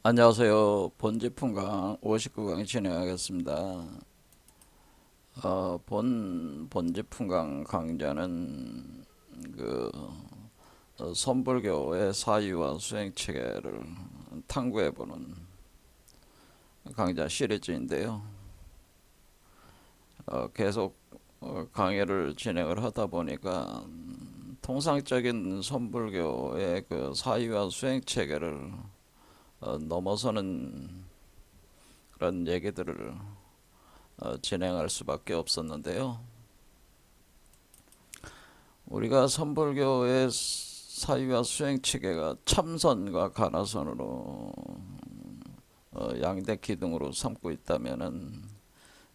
안녕하세요. 본지품강 59강 진행하겠습니다. 본지품강 강좌는 그 선불교의 사유와 수행 체계를 탐구해보는 강좌 시리즈인데요. 계속 강의를 진행을 하다 보니까 통상적인 선불교의 그 사유와 수행 체계를 넘어서는 그런 얘기들을 진행할 수밖에 없었는데요. 우리가 선불교의 사유와 수행 체계가 참선과 가나선으로 양대 기둥으로 삼고 있다면은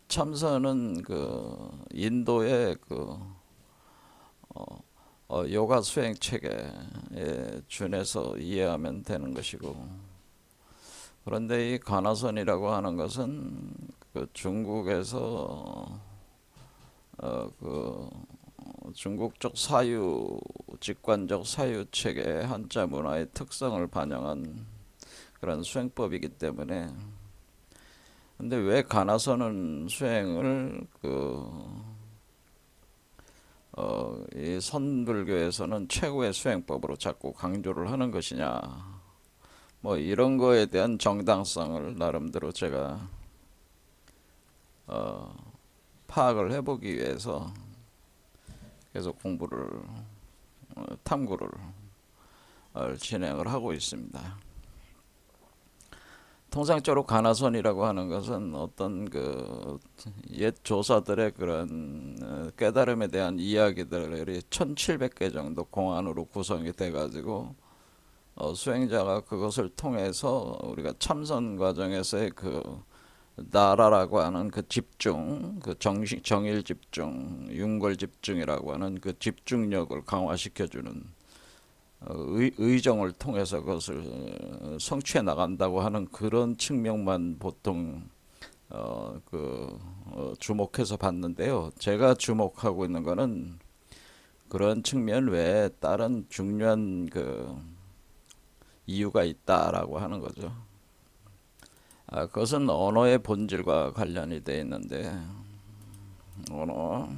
참선은 그 인도의 그 요가 수행 체계에 준해서 이해하면 되는 것이고, 그런데 이 가나선이라고 하는 것은 그 중국에서 그 중국적 사유, 직관적 사유 체계의 한자 문화의 특성을 반영한 그런 수행법이기 때문에. 근데 왜 가나서는 수행을 이 선불교에서는 최고의 수행법으로 자꾸 강조를 하는 것이냐, 뭐 이런 거에 대한 정당성을 나름대로 제가 파악을 해보기 위해서 계속 공부를 탐구를 진행을 하고 있습니다. 통상적으로 가나선이라고 하는 것은 어떤 그 옛 조사들의 그런 깨달음에 대한 이야기들이 1700개 정도 공안으로 구성이 돼 가지고 수행자가 그것을 통해서 우리가 참선 과정에서의 그 나라라고 하는 그 집중, 그 정일 집중, 윤걸 집중이라고 하는 그 집중력을 강화시켜주는 의정을 통해서 그것을 성취해 나간다고 하는 그런 측면만 보통 주목해서 봤는데요. 제가 주목하고 있는 거는 그런 측면 외에 다른 중요한 그 이유가 있다라고 하는 거죠. 그것은 언어의 본질과 관련이 돼 있는데, 언어,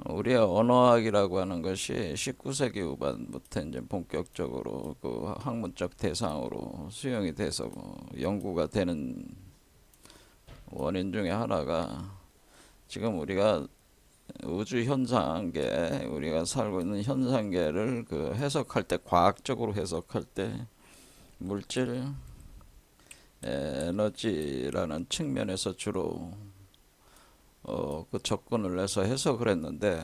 우리의 언어학이라고 하는 것이 19세기 후반부터 이제 본격적으로 그 학문적 대상으로 수용이 돼서 연구가 되는 원인 중에 하나가, 지금 우리가 우주 현상계, 우리가 살고 있는 현상계를 그 해석할 때, 과학적으로 해석할 때 물질, 에너지라는 측면에서 주로 그 접근을 해서 해석을 했는데,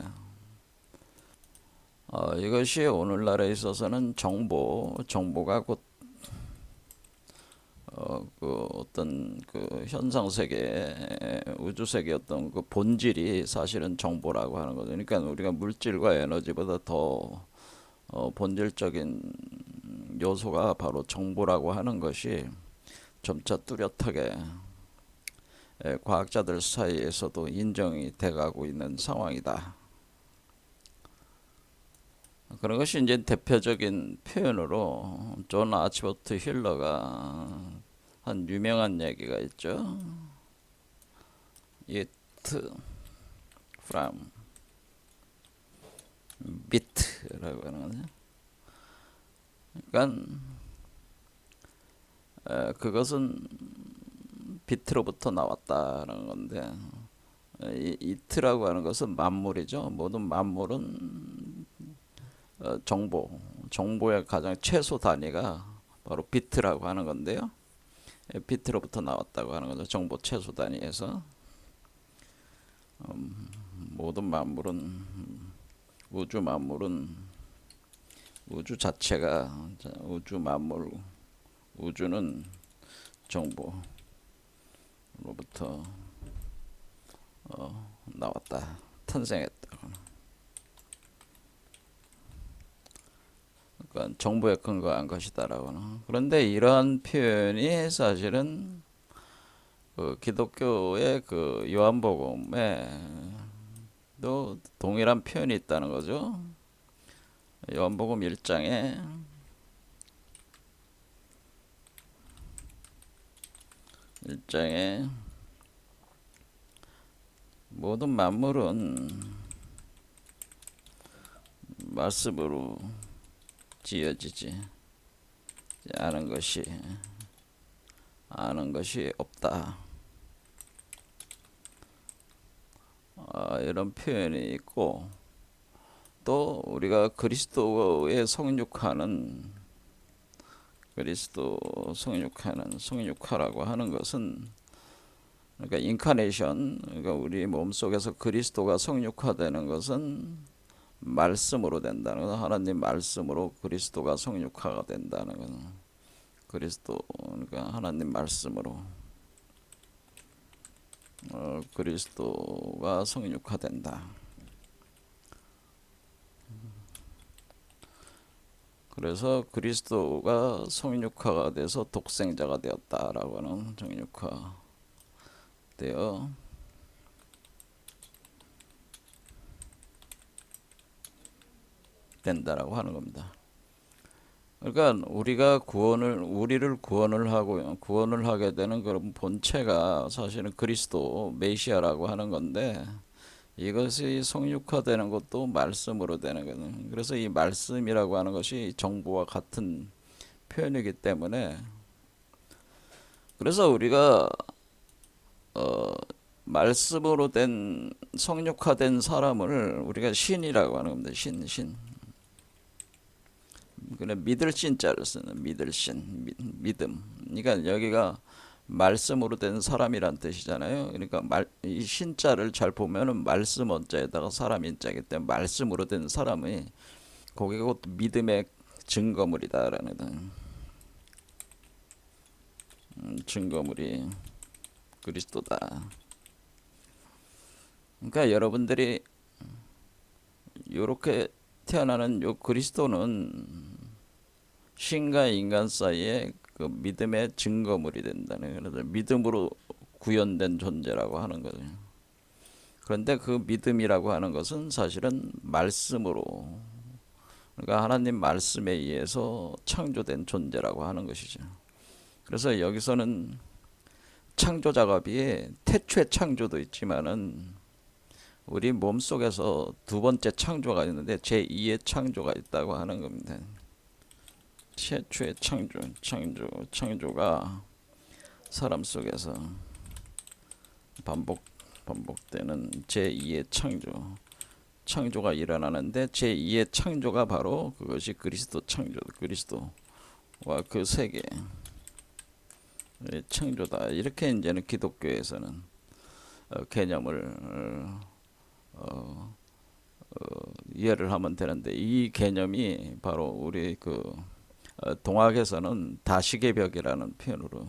이것이 오늘날에 있어서는 정보가 곧 그 어떤 그 현상 세계, 우주 세계 어떤 그 본질이 사실은 정보라고 하는 거죠. 그러니까 우리가 물질과 에너지보다 더 본질적인 요소가 바로 정보라고 하는 것이 점차 뚜렷하게 과학자들 사이에서도 인정이 돼가고 있는 상황이다. 그런 것이 이제 대표적인 표현으로 존 아치버트 힐러가 한 유명한 얘기가 있죠. It from bit라고 하는 거죠. 그러니까 그것은 비트로부터 나왔다는 건데, 이트라고 하는 것은 만물이죠. 모든 만물은 정보의 가장 최소 단위가 바로 비트라고 하는 건데요. 비트로부터 나왔다고 하는 거죠. 정보 최소 단위에서 모든 만물은, 우주 만물은, 우주 자체가, 우주 만물, 우주는 정보로부터 나왔다, 탄생했다. 그러니까 정보에 근거한 것이다라고는. 그런데 이러한 표현이 사실은 그 기독교의 그 요한복음에 또 동일한 표현이 있다는 거죠. 요한복음 1장에 1장에 모든 만물은 말씀으로 지어지지 아는 것이 없다. 이런 표현이 있고, 또 우리가 그리스도의 성육하라고 하는 것은, 그러니까 인카네이션, 그러니까 우리 몸속에서 그리스도가 성육화되는 것은 말씀으로 된다는 것, 하나님 말씀으로 그리스도가 성육화가 된다는 것, 그러니까 하나님 말씀으로 그리스도가 성육화된다. 그래서 그리스도가 성육화가 돼서 독생자가 되었다라고 하는, 정육화 되어 된다라고 하는 겁니다. 그러니까 우리를 구원을 하게 되는 그런 본체가 사실은 그리스도 메시아라고 하는 건데, 이것이 성육화되는 것도 말씀으로 되는 거거든요. 그래서 이 말씀이라고 하는 것이 정보와 같은 표현이기 때문에, 그래서 우리가 말씀으로 된 성육화된 사람을 우리가 신이라고 하는 겁니다. 신. 그래, 믿을 신자를 쓰는, 믿음. 그러니까 여기가 말씀으로 된 사람이란 뜻이잖아요. 그러니까 이 신자를 잘 보면은 말씀 원자에다가 사람 인자이기 때문에 말씀으로 된 사람이 거기가 곧 믿음의 증거물이다라는, 증거물이 그리스도다. 그러니까 여러분들이 이렇게 태어나는 요 그리스도는 신과 인간 사이에 그 믿음의 증거물이 된다는, 그래서 믿음으로 구현된 존재라고 하는 거죠. 그런데 그 믿음이라고 하는 것은 사실은 말씀으로, 그러니까 하나님 말씀에 의해서 창조된 존재라고 하는 것이죠. 그래서 여기서는 창조 작업이 태초의 창조도 있지만은 우리 몸속에서 두 번째 창조가 있는데 제2의 창조가 있다고 하는 겁니다. 최초의 창조가 사람 속에서 반복되는 제2의 창조가 일어나는데, 제2의 창조가 바로 그것이 그리스도와 그 세계의 창조다. 이렇게 이제는 기독교에서는 개념을 이해를 하면 되는데, 이 개념이 바로 우리 동학에서는 다식의 벽이라는 표현으로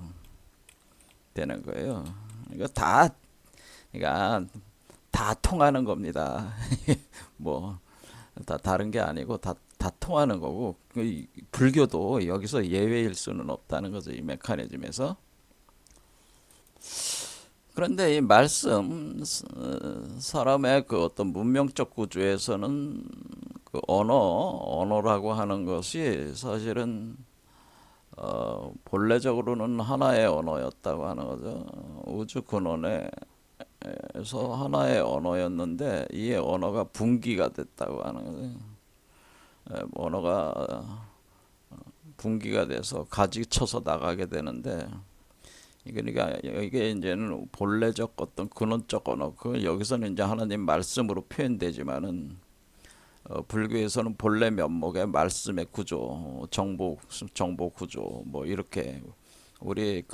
되는 거예요. 그러니까 다 통하는 겁니다. 뭐 다 다른 게 아니고 다 통하는 거고, 불교도 여기서 예외일 수는 없다는 거죠, 이 메커니즘에서. 그런데 이 말씀, 사람의 그 어떤 문명적 구조에서는 그 언어라고 하는 것이 사실은 본래적으로는 하나의 언어였다고 하는 거죠. 우주 근원에서 하나의 언어였는데 이 언어가 분기가 됐다고 하는 거죠. 언어가 분기가 돼서 가지쳐서 나가게 되는데, 그러니까 이게 이제는 본래적 어떤 근원적 언어, 그 여기서는 이제 하나님 말씀으로 표현되지만은 불교에서는 본래 면목의 말씀의 구조, 정보 구조, 뭐 이렇게, 우리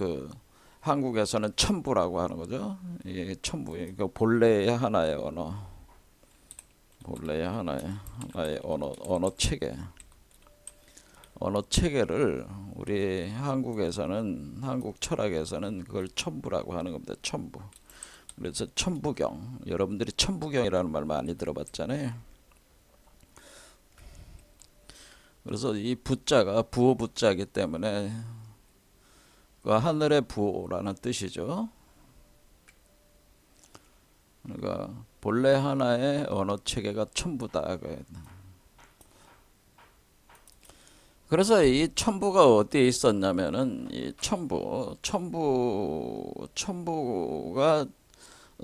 한국에서는 첨부라고 하는 거죠. 이게 첨부, 그러니까 본래의 하나의 언어, 하나의 언어 체계를 우리 한국 철학에서는 그걸 첨부라고 하는 겁니다. 첨부. 그래서 첨부경, 여러분들이 첨부경이라는 말 많이 들어봤잖아요. 그래서 이 부자가 부호 부자이기 때문에 그 하늘의 부호라는 뜻이죠. 그러니까 본래 하나의 언어 체계가 첨부다. 그래서 이 첨부가 어디에 있었냐면은 이 첨부가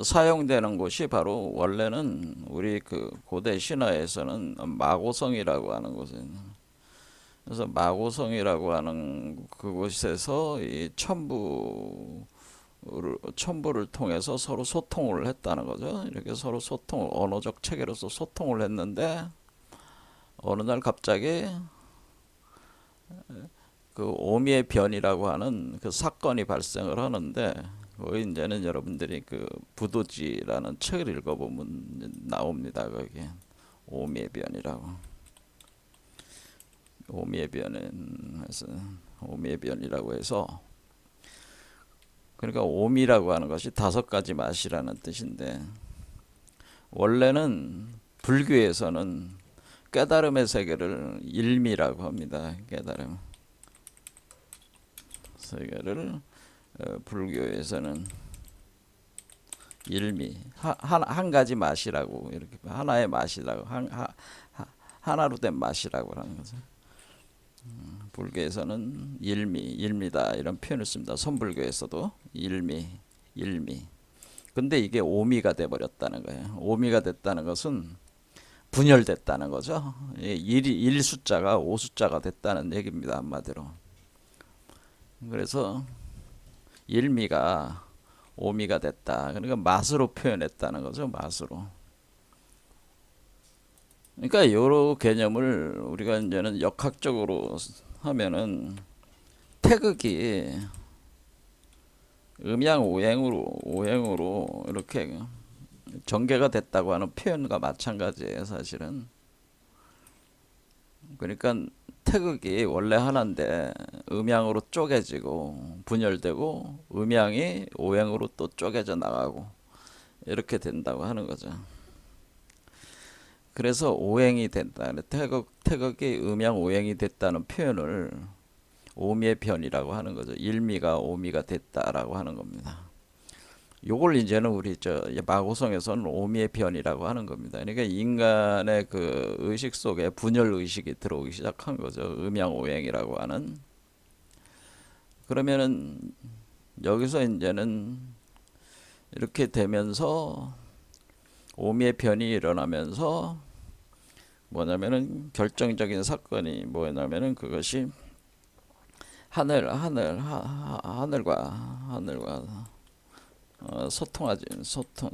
사용되는 곳이 바로 원래는 우리 그 고대 신화에서는 마고성이라고 하는 곳에, 그래서 마고성이라고 하는 그곳에서 이 첨부를 통해서 서로 소통을 했다는 거죠. 이렇게 서로 언어적 체계로서 소통을 했는데 어느 날 갑자기 그 오미의 변이라고 하는 그 사건이 발생을 하는데, 거기 이제는 여러분들이 그 부도지라는 책을 읽어보면 나옵니다. 거기에 오미의 변이라고. 오미의 변에서 오미의 변이라고 해서, 그러니까 오미라고 하는 것이 다섯 가지 맛이라는 뜻인데, 원래는 불교에서는 깨달음의 세계를 일미라고 합니다. 깨달음 세계를 불교에서는 일미, 한 가지 맛이라고, 이렇게 하나의 맛이라고, 하나로 된 맛이라고 하는 거죠. 불교에서는 일미다 이런 표현을 씁니다. 선불교에서도 일미. 근데 이게 오미가 돼 버렸다는 거예요. 오미가 됐다는 것은 분열됐다는 거죠. 일 숫자가 오 숫자가 됐다는 얘기입니다. 한마디로. 그래서 일미가 오미가 됐다. 그러니까 맛으로 표현했다는 거죠. 맛으로. 그러니까 여러 개념을 우리가 이제는 역학적으로 하면은 태극이 음양 오행으로 이렇게 전개가 됐다고 하는 표현과 마찬가지예요, 사실은. 그러니까 태극이 원래 하나인데 음양으로 쪼개지고 분열되고 음양이 오행으로 또 쪼개져 나가고 이렇게 된다고 하는 거죠. 그래서 오행이 된다. 태극이 음양 오행이 됐다는 표현을 오미의 변이라고 하는 거죠. 일미가 오미가 됐다라고 하는 겁니다. 요걸 이제는 우리 마고성에서는 오미의 변이라고 하는 겁니다. 그러니까 인간의 그 의식 속에 분열 의식이 들어오기 시작한 거죠. 음양 오행이라고 하는. 그러면은 여기서 이제는 이렇게 되면서 오미의 변이 일어나면서 뭐냐면은 결정적인 사건이 뭐냐면은 그것이 하늘과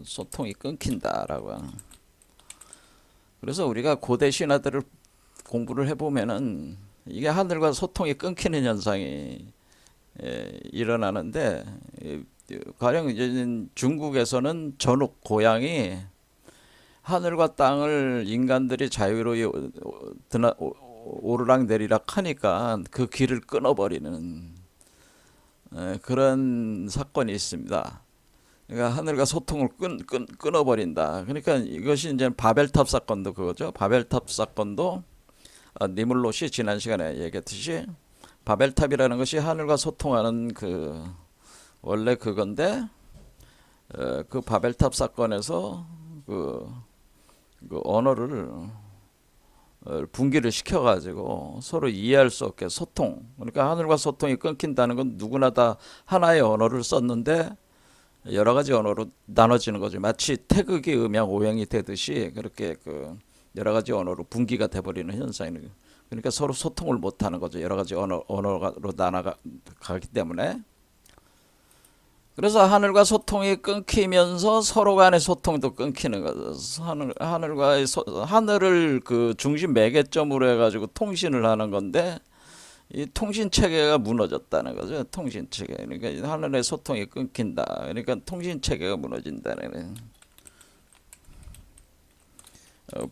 소통이 끊긴다라고 하는. 그래서 우리가 고대 신화들을 공부를 해보면은 이게 하늘과 소통이 끊기는 현상이 일어나는데, 가령 이제 중국에서는 전욱 고양이 하늘과 땅을 인간들이 자유로이 오르락 내리락 하니까 그 길을 끊어버리는 그런 사건이 있습니다. 그러니까 하늘과 소통을 끊어버린다. 그러니까 이것이 이제 바벨탑 사건도 그거죠. 바벨탑 사건도 니물롯이 지난 시간에 얘기했듯이 바벨탑이라는 것이 하늘과 소통하는 그 원래 그건데, 그 바벨탑 사건에서 그 언어를 분기를 시켜가지고 서로 이해할 수 없게 소통. 그러니까 하늘과 소통이 끊긴다는 건 누구나 다 하나의 언어를 썼는데 여러 가지 언어로 나눠지는 거죠. 마치 태극이 음양 오행이 되듯이 그렇게 그 여러 가지 언어로 분기가 돼버리는 현상이. 그러니까 서로 소통을 못하는 거죠. 여러 가지 언어로 나눠가기 때문에. 그래서 하늘과 소통이 끊기면서 서로 간의 소통도 끊기는 거죠. 하늘을 그 중심 매개점으로 해가지고 통신을 하는 건데 이 통신 체계가 무너졌다는 거죠. 통신 체계. 그러니까 하늘의 소통이 끊긴다. 그러니까 통신 체계가 무너진다는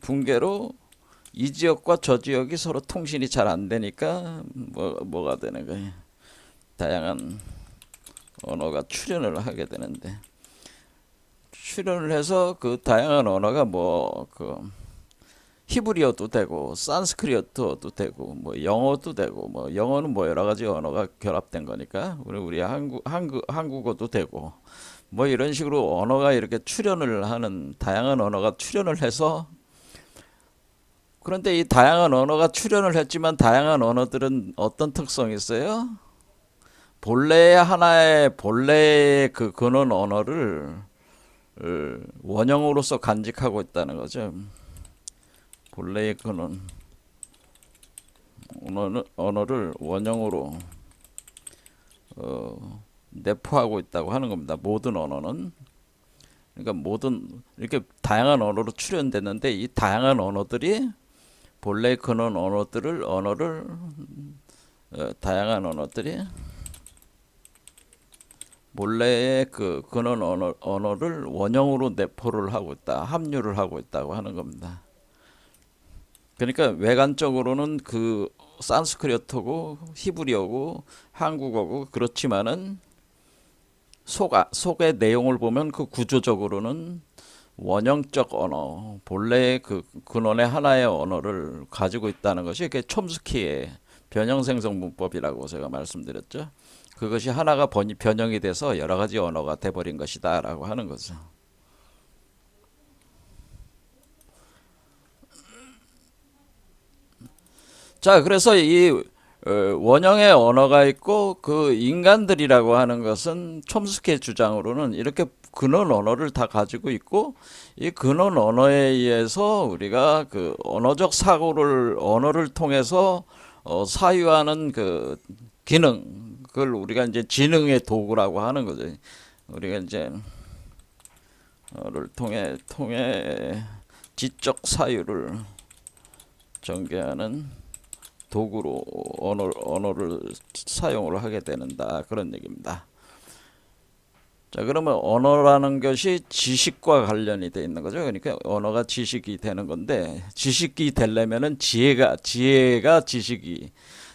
붕괴로 이 지역과 저 지역이 서로 통신이 잘 안 되니까 뭐가 되는 거예요. 다양한 언어가 출현을 하게 되는데, 출현을 해서 그 다양한 언어가 히브리어도 되고 산스크리트어도 되고 영어도 되고 영어는 여러 가지 언어가 결합된 거니까 우리 한국어도 되고 이런 식으로 언어가 이렇게 출현을 하는, 다양한 언어가 출현을 해서 그런데 이 다양한 언어가 출현을 했지만 다양한 언어들은 어떤 특성이 있어요? 본래의 그 근원 언어를 원형으로서 간직하고 있다는 거죠. 본래의 근원 언어를 원형으로 내포하고 있다고 하는 겁니다. 모든 언어는. 그러니까 모든 이렇게 다양한 언어로 출현됐는데 이 다양한 언어들이 본래 근원 다양한 언어들이 본래의 그 근원 언어를 원형으로 내포를 하고 있다, 함유를 하고 있다고 하는 겁니다. 그러니까 외관적으로는 그 산스크리트어고 히브리어고 한국어고 그렇지만은 속의 내용을 보면 그 구조적으로는 원형적 언어, 본래의 그 근원의 하나의 언어를 가지고 있다는 것이 이게 촘스키의 변형생성 문법이라고 제가 말씀드렸죠. 그것이 하나가 변형이 돼서 여러 가지 언어가 돼버린 것이다라고 하는 거죠. 자, 그래서 이 원형의 언어가 있고 그 인간들이라고 하는 것은 촘스키의 주장으로는 이렇게 근원 언어를 다 가지고 있고 이 근원 언어에 의해서 우리가 그 언어를 통해서 사유하는 그 기능 그걸 우리가 이제 지능의 도구라고 하는 거죠. 우리가 이제 를 통해 지적 사유를 전개하는 도구로 언어를 사용을 하게 되는다 그런 얘기입니다. 자, 그러면 언어라는 것이 지식과 관련이 돼 있는 거죠. 그러니까 언어가 지식이 되는 건데 지식이 되려면은 지혜가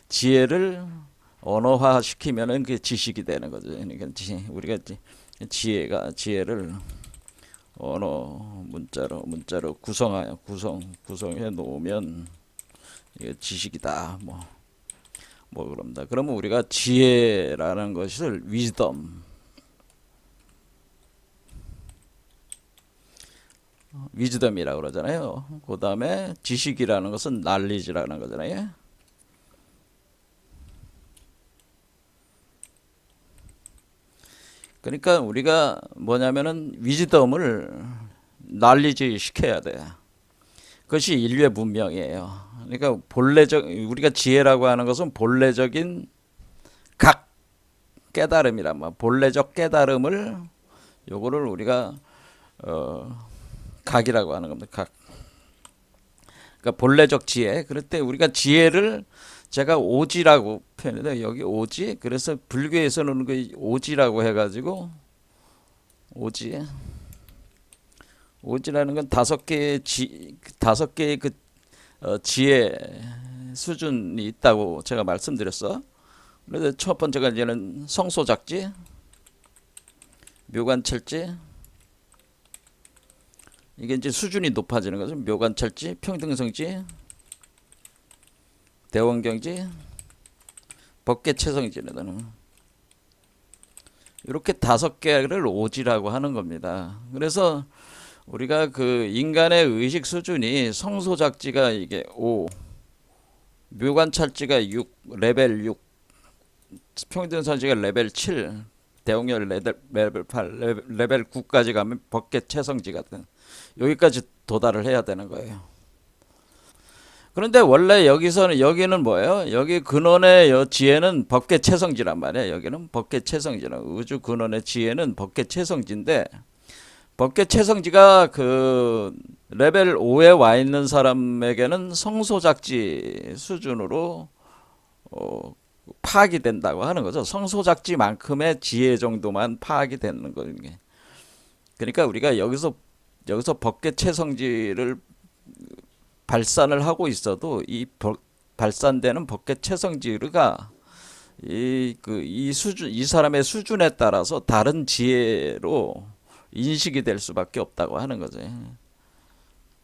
지혜를 언어화 시키면은 그게 지식이 되는 거죠. 그러니까 우리가 지혜를 언어 문자로 구성해 놓으면 이게 지식이다. 뭐 그럽니다. 그러면 우리가 지혜라는 것을 위즈덤이라고 그러잖아요. 그 다음에 지식이라는 것은 knowledge라는 거잖아요. 그러니까 우리가 뭐냐면은 위즈덤을 knowledge 시켜야 돼. 그것이 인류의 문명이에요. 그러니까 우리가 지혜라고 하는 것은 본래적인 각 깨달음이란 말. 본래적 깨달음을 요거를 우리가 각이라고 하는 겁니다. 각. 그러니까 본래적 지혜. 그럴 때 우리가 지혜를 제가 오지라고 표현해요. 여기 오지. 그래서 불교에서는 그 오지라고 해가지고 오지라는 건 다섯 개의 그 지혜 수준이 있다고 제가 말씀드렸어. 그래서 첫 번째가 이제는 성소작지, 묘관찰지. 이게 이제 수준이 높아지는 거죠. 묘관찰지, 평등성지, 대원경지, 법계채성지는 이렇게 다섯 개를 오지라고 하는 겁니다. 그래서 우리가 그 인간의 의식 수준이 성소작지가 이게 5, 묘관찰지가 6, 레벨 6, 평등성지가 레벨 7, 대원경 레벨 8, 레벨 9까지 가면 법계채성지 같은 여기까지 도달을 해야 되는 거예요. 그런데 원래 여기는 뭐예요? 여기 근원의 지혜는 법계채성지란 말이에요. 여기는 법계채성지는 우주 근원의 지혜는 법계채성지인데 법계채성지가 그 레벨 5에 와 있는 사람에게는 성소작지 수준으로 파악이 된다고 하는 거죠. 성소작지만큼의 지혜 정도만 파악이 되는 거예요. 그러니까 우리가 여기서 법계채성지를 발산을 하고 있어도 이 발산되는 법계채성지가 이 사람의 수준에 따라서 다른 지혜로 인식이 될 수밖에 없다고 하는 거죠.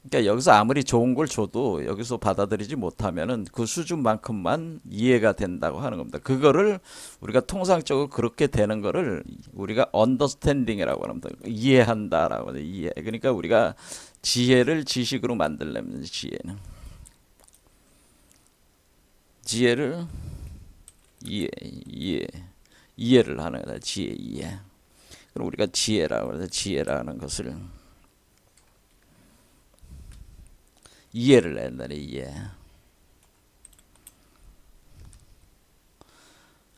그러니까 여기서 아무리 좋은 걸 줘도 여기서 받아들이지 못하면은 그 수준만큼만 이해가 된다고 하는 겁니다. 그거를 우리가 통상적으로 그렇게 되는 거를 우리가 understanding이라고 합니다. 이해한다라고 해요. 이해. 그러니까 우리가 지혜를 지식으로 만들려면 지혜는 지혜를 이해 이해를 하는 거다. 지혜 이해. 그럼 우리가 지혜라고 해서 지혜라는 것을 이해를 한다네. 이해.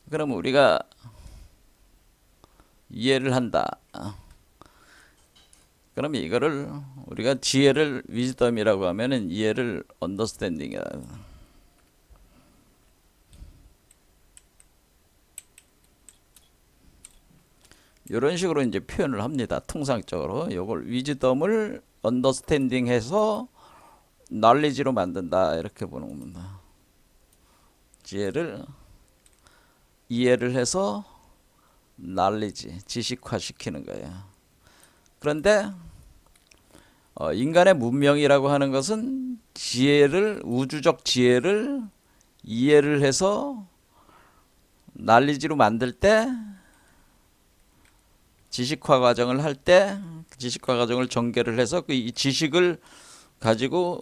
그럼 우리가 이해를 한다. 그럼 이거를 우리가 지혜를 위즈덤이라고 하면은 이해를 언더스탠딩이야. 이런 식으로 이제 표현을 합니다. 통상적으로 이걸 위즈덤을 언더스탠딩해서 knowledge로 만든다 이렇게 보는 겁니다. 지혜를 이해를 해서 knowledge 지식화시키는 거예요. 그런데 인간의 문명이라고 하는 것은 지혜를 우주적 지혜를 이해를 해서 knowledge로 만들 때 지식화 과정을 할 때 지식화 과정을 전개를 해서 이 지식을 가지고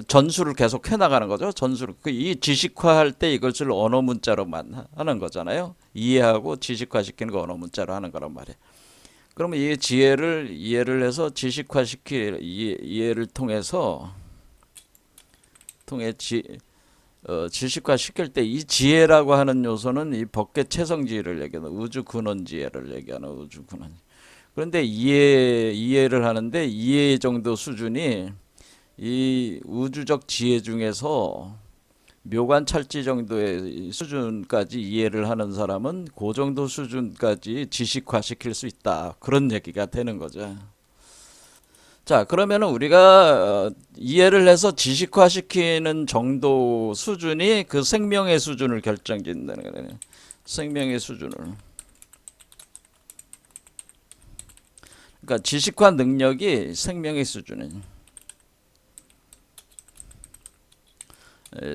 전수를 계속 해나가는 거죠. 전수를 이 지식화할 때 이것을 언어 문자로만 하는 거잖아요. 이해하고 지식화시키는 거 언어 문자로 하는 거란 말이에요. 그러면 이 지혜를 이해를 해서 지식화시킬 이해를 통해서 지식화 시킬 때 이 지혜라고 하는 요소는 이 법계 체성지혜를 얘기하는 우주 근원 지혜를 얘기하는 우주 근원. 그런데 이해를 하는데 이해 정도 수준이 이 우주적 지혜 중에서 묘관찰지 정도의 수준까지 이해를 하는 사람은 그 정도 수준까지 지식화시킬 수 있다. 그런 얘기가 되는 거죠. 자, 그러면은 우리가 이해를 해서 지식화시키는 정도 수준이 그 생명의 수준을 결정짓는다는 거예요. 생명의 수준을. 그러니까 지식화 능력이 생명의 수준이에요.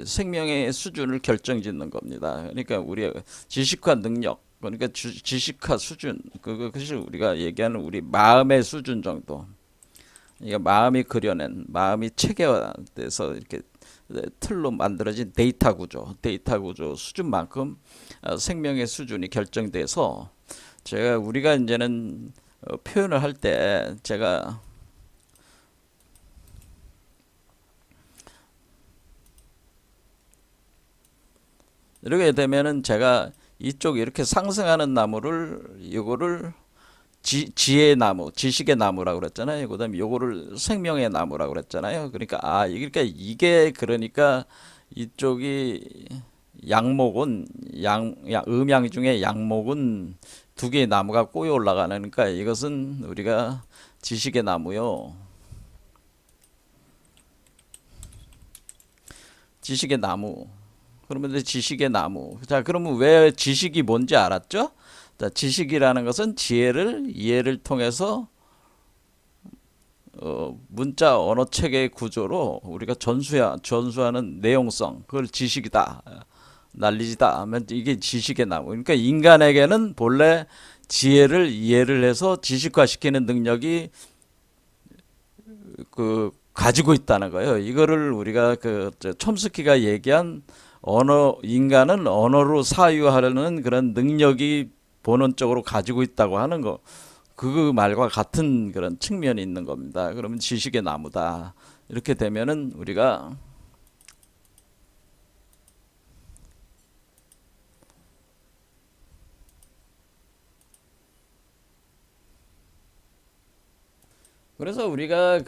생명의 수준을 결정짓는 겁니다. 그러니까 우리 지식화 능력, 그러니까 지식화 수준, 그것이 우리가 얘기하는 우리 마음의 수준 정도. 그러니까 마음이 그려낸, 마음이 체계화돼서 이렇게 틀로 만들어진 데이터 구조 수준만큼 생명의 수준이 결정돼서 우리가 이제는 표현을 할 때 제가 이렇게 되면은 제가 이쪽 이렇게 상승하는 나무를 이거를 지혜의 나무, 지식의 나무라고 그랬잖아요. 그다음에 요거를 생명의 나무라고 그랬잖아요. 그러니까 그러니까 이쪽이 양목은 음양 중에 양목은 두 개의 나무가 꼬여 올라가는 그러니까 이것은 우리가 지식의 나무요. 지식의 나무. 그러면 지식의 나무. 자, 그러면 왜 지식이 뭔지 알았죠? 자, 지식이라는 것은 지혜를 이해를 통해서 문자 언어 체계의 구조로 우리가 전수하는 내용성, 그걸 지식이다, 난리지다 하면 이게 지식의 나무. 그러니까 인간에게는 본래 지혜를 이해를 해서 지식화시키는 능력이 가지고 있다는 거예요. 이거를 우리가 촘스키가 얘기한 인간은 언어로 사유하려는 그런 능력이 본원적으로 가지고 있다고 하는 거, 그 말과 같은 그런 측면이 있는 겁니다. 그러면 지식의 나무다. 이렇게 되면은 우리가 그래서 우리가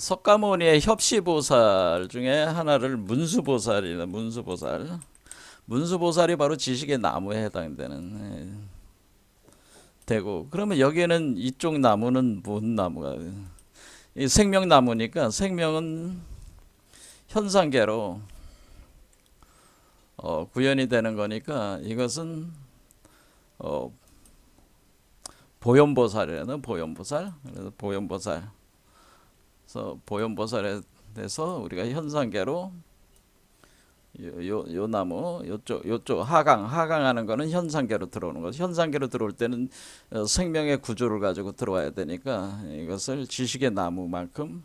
석가모니의 협시보살 중에 하나를 문수보살이 바로 지식의 나무에 해당되는 되고, 그러면 여기에는 이쪽 나무는 뭔 나무가 이 생명나무니까 생명은 현상계로 구현이 되는 거니까 이것은 보현보살이라는 보현보살. 그래서 보현보살에 대해서 우리가 현상계로 요 나무 요쪽 하강하는 거는 현상계로 들어오는 거죠. 현상계로 들어올 때는 생명의 구조를 가지고 들어와야 되니까 이것을 지식의 나무만큼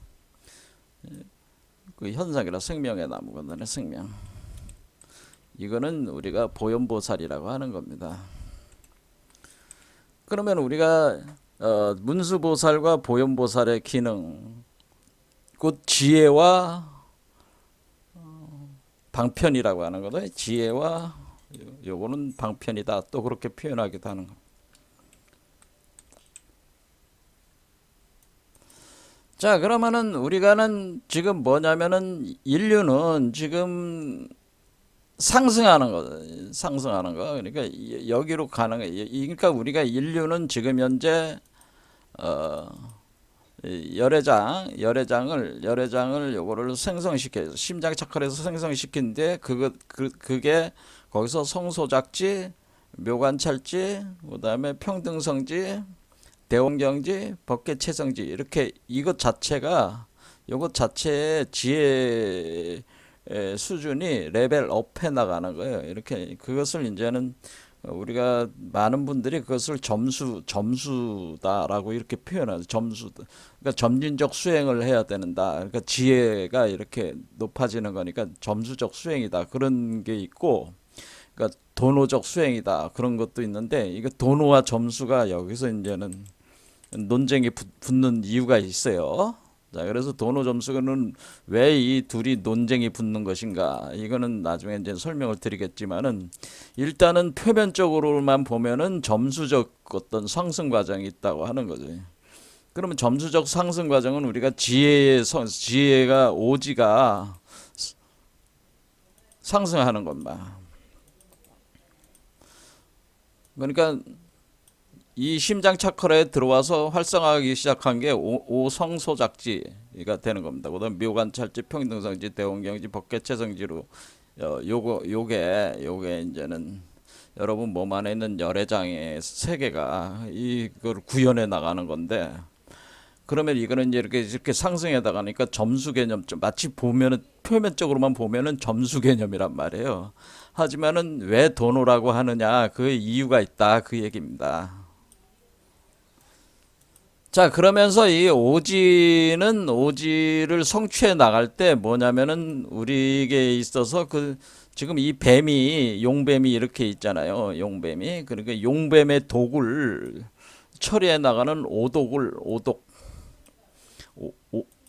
그 현상이라 생명의 나무거든요. 생명. 이거는 우리가 보현보살이라고 하는 겁니다. 그러면 우리가 문수보살과 보현보살의 기능, 곧 지혜와 방편이라고 하는 거죠. 지혜와 요거는 방편이다. 또 그렇게 표현하기도 하는 거. 자, 그러면은 우리가는 지금 뭐냐면은 인류는 지금 상승하는 거, 상승하는 거. 그러니까 여기로 가는 거. 그러니까 우리가 인류는 지금 현재 어, 열애장을 요거를 생성시켜 심장 착화해서 생성시킨데 그게 거기서 성소작지, 묘관찰지, 그다음에 평등성지, 대원경지, 법계채성지 이렇게 이것 자체의 지혜 수준이 레벨 업해 나가는 거예요. 이렇게 그것을 이제는 우리가 많은 분들이 그것을 점수다라고 이렇게 표현하죠. 점수. 그러니까 점진적 수행을 해야 된다. 그러니까 지혜가 이렇게 높아지는 거니까 점수적 수행이다. 그런 게 있고, 그러니까 도노적 수행이다. 그런 것도 있는데, 이거 도노와 점수가 여기서 이제는 논쟁이 붙는 이유가 있어요. 자, 그래서 도노 점수는 왜 이 둘이 논쟁이 붙는 것인가? 이거는 나중에 이제 설명을 드리겠지만은 일단은 표면적으로만 보면은 점수적 어떤 상승 과정이 있다고 하는 거죠. 그러면 점수적 상승 과정은 우리가 지혜가 오지가 상승하는 것만. 그러니까 이 심장 차크라에 들어와서 활성화하기 시작한 게 오성소작지가 되는 겁니다. 그다음 묘관찰지, 평등성지, 대원경지, 법계채성지로 요게 이제는 여러분 몸 안에 있는 열애장의 세계가 이걸 구현해 나가는 건데, 그러면 이거는 이제 이렇게 상승해 나가니까 점수 개념, 마치 보면은 표면적으로만 보면은 점수 개념이란 말이에요. 하지만은 왜 도노라고 하느냐, 그 이유가 있다, 그 얘기입니다. 자, 그러면서 이 오지를 성취해 나갈 때 뭐냐면은 우리에게 있어서 지금 이 용뱀이 이렇게 있잖아요. 용뱀이. 그러니까 용뱀의 독을 처리해 나가는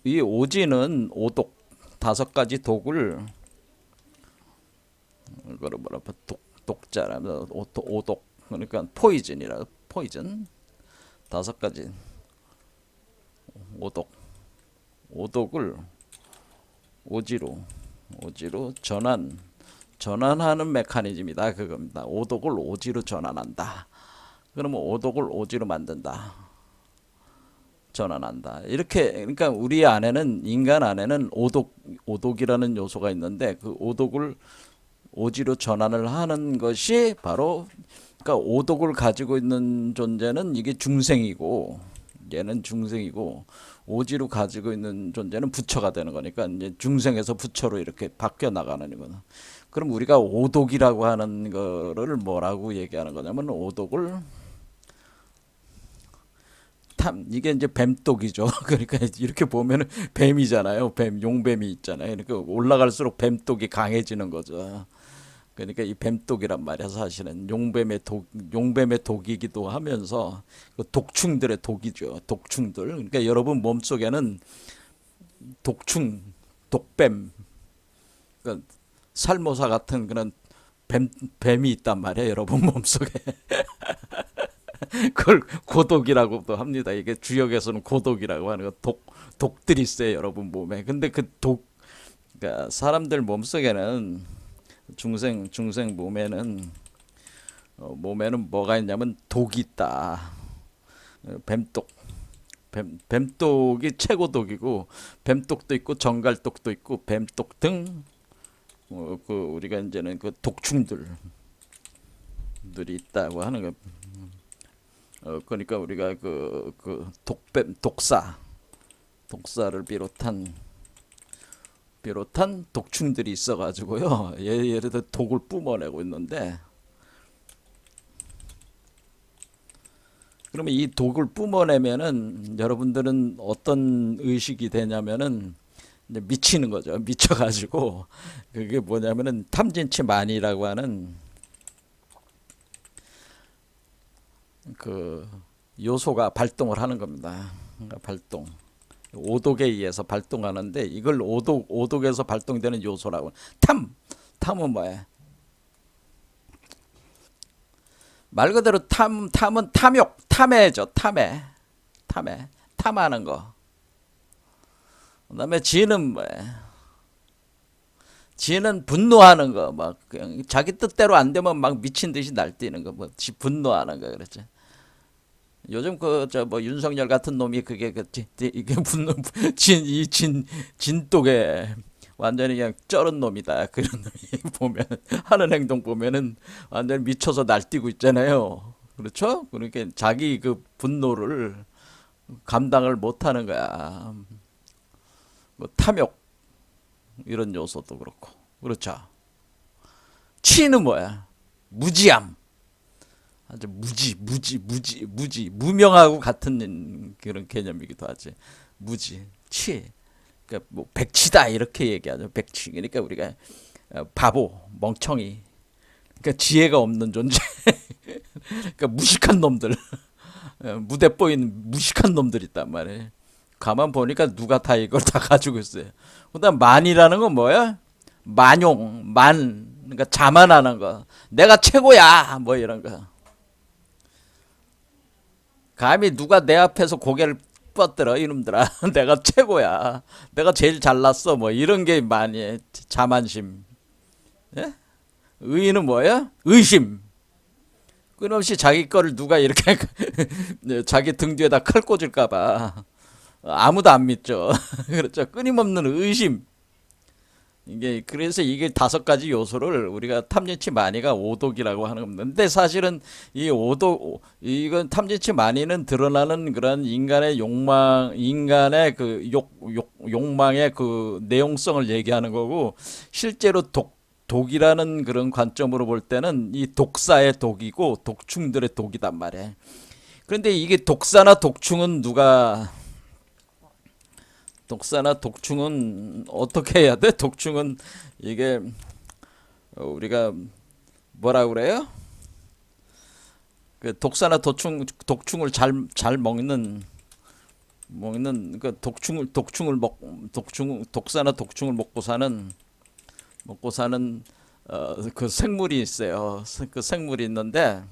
이 오지는 오독, 5가지 독을, 이거를 독자라면 오독, 그러니까 포이즌. 5가지 오독을 오지로 전환하는 메커니즘이다, 그겁니다. 오독을 오지로 전환한다. 그러면 오독을 오지로 만든다. 전환한다. 이렇게, 그러니까 우리 안에는, 인간 안에는 오독이라는 요소가 있는데 그 오독을 오지로 전환을 하는 것이 바로, 그러니까 오독을 가지고 있는 존재는 이게 중생이고, 얘는 중생이고, 오지로 가지고 있는 존재는 부처가 되는 거니까 이제 중생에서 부처로 이렇게 바뀌어 나가는 거는. 그럼 우리가 오독이라고 하는 거를 뭐라고 얘기하는 거냐면, 오독을 이게 이제 뱀독이죠. 그러니까 이렇게 보면은 뱀이잖아요. 용뱀이 있잖아요. 그러니까 올라갈수록 뱀독이 강해지는 거죠. 그러니까 이 뱀독이란 말이야, 사실은 용뱀의 독이기도 하면서 그 독충들의 독이죠. 독충들. 그러니까 여러분 몸속에는 독뱀, 그러니까 살모사 같은 그런 뱀이 있단 말이에요, 여러분 몸속에. 그걸 고독이라고도 합니다. 이게 주역에서는 고독이라고 하는 거. 독들이 있어요, 여러분 몸에. 근데 그러니까 사람들 몸속에는 중생 몸에는 뭐가 있냐면 독이 있다. 뱀독. 뱀독이 최고독이고, 뱀독도 있고 정갈독도 있고 뱀독 등 그 우리가 이제는 그 독충들이 있다고 하는 거. 그러니까 우리가 그 독사를 비롯한 독충들이 있어가지고요. 예를 들어 독을 뿜어내고 있는데, 그러면 이 독을 뿜어내면은 여러분들은 어떤 의식이 되냐면은 이제 미치는 거죠. 미쳐가지고 그게 뭐냐면은 탐진치만이라고 하는 그 요소가 발동을 하는 겁니다. 그러니까 발동. 오독에 의해서 발동하는데 이걸 오독에서 발동되는 요소라고. 탐은 뭐야? 말 그대로 탐은 탐욕, 탐해죠. 탐하는 거. 그다음에 지는 뭐야? 지는 분노하는 거, 막 그냥 자기 뜻대로 안 되면 막 미친 듯이 날뛰는 거, 뭐 분노하는 거 그랬죠. 요즘 그 저 뭐 윤석열 같은 놈이 그게 이게 분노 진이진 진독에 완전히 그냥 쩔은 놈이다. 그런 놈이 보면 하는 행동 보면은 완전 미쳐서 날뛰고 있잖아요. 그렇죠? 그러니까 자기 그 분노를 감당을 못하는 거야. 뭐 탐욕 이런 요소도 그렇고, 그렇죠. 치는 뭐야? 무지함. 아주 무명하고 같은 그런 개념이기도 하지. 무지, 치. 그러니까 뭐 백치다 이렇게 얘기하죠. 백치. 그러니까 우리가 바보, 멍청이. 그러니까 지혜가 없는 존재. 그러니까 무식한 놈들. 무대 보이는 무식한 놈들 있단 말이에요. 가만 보니까 누가 다 이걸 다 가지고 있어요. 그다음 만이라는 건 뭐야? 그러니까 자만하는 거. 내가 최고야. 뭐 이런 거. 감히 누가 내 앞에서 고개를 뻗들어 이놈들아. 내가 최고야. 내가 제일 잘났어. 뭐 이런 게 많이 자만심. 예? 의는 뭐야? 의심. 끊임없이 자기 거를 누가 이렇게 자기 등 뒤에다 칼 꽂을까봐 아무도 안 믿죠. 그렇죠. 끊임없는 의심. 이게 그래서 이게 다섯 가지 요소를 우리가 탐진치 만이가 오독이라고 하는 겁니다. 근데 사실은 이 오독 이건 탐진치 만이는 드러나는 그런 인간의 욕망, 인간의 그 욕망의 그 내용성을 얘기하는 거고, 실제로 독이라는 그런 관점으로 볼 때는 이 독사의 독이고 독충들의 독이단 말이에요. 그런데 이게 독사나 독충은 어떻게 해야 돼? 독충은 이게 우리가 뭐라 그래요? 그 독사나 독충을 잘 먹는 그 독사나 독충을 먹고 사는 그 생물이 있어요. 그 생물이 있는데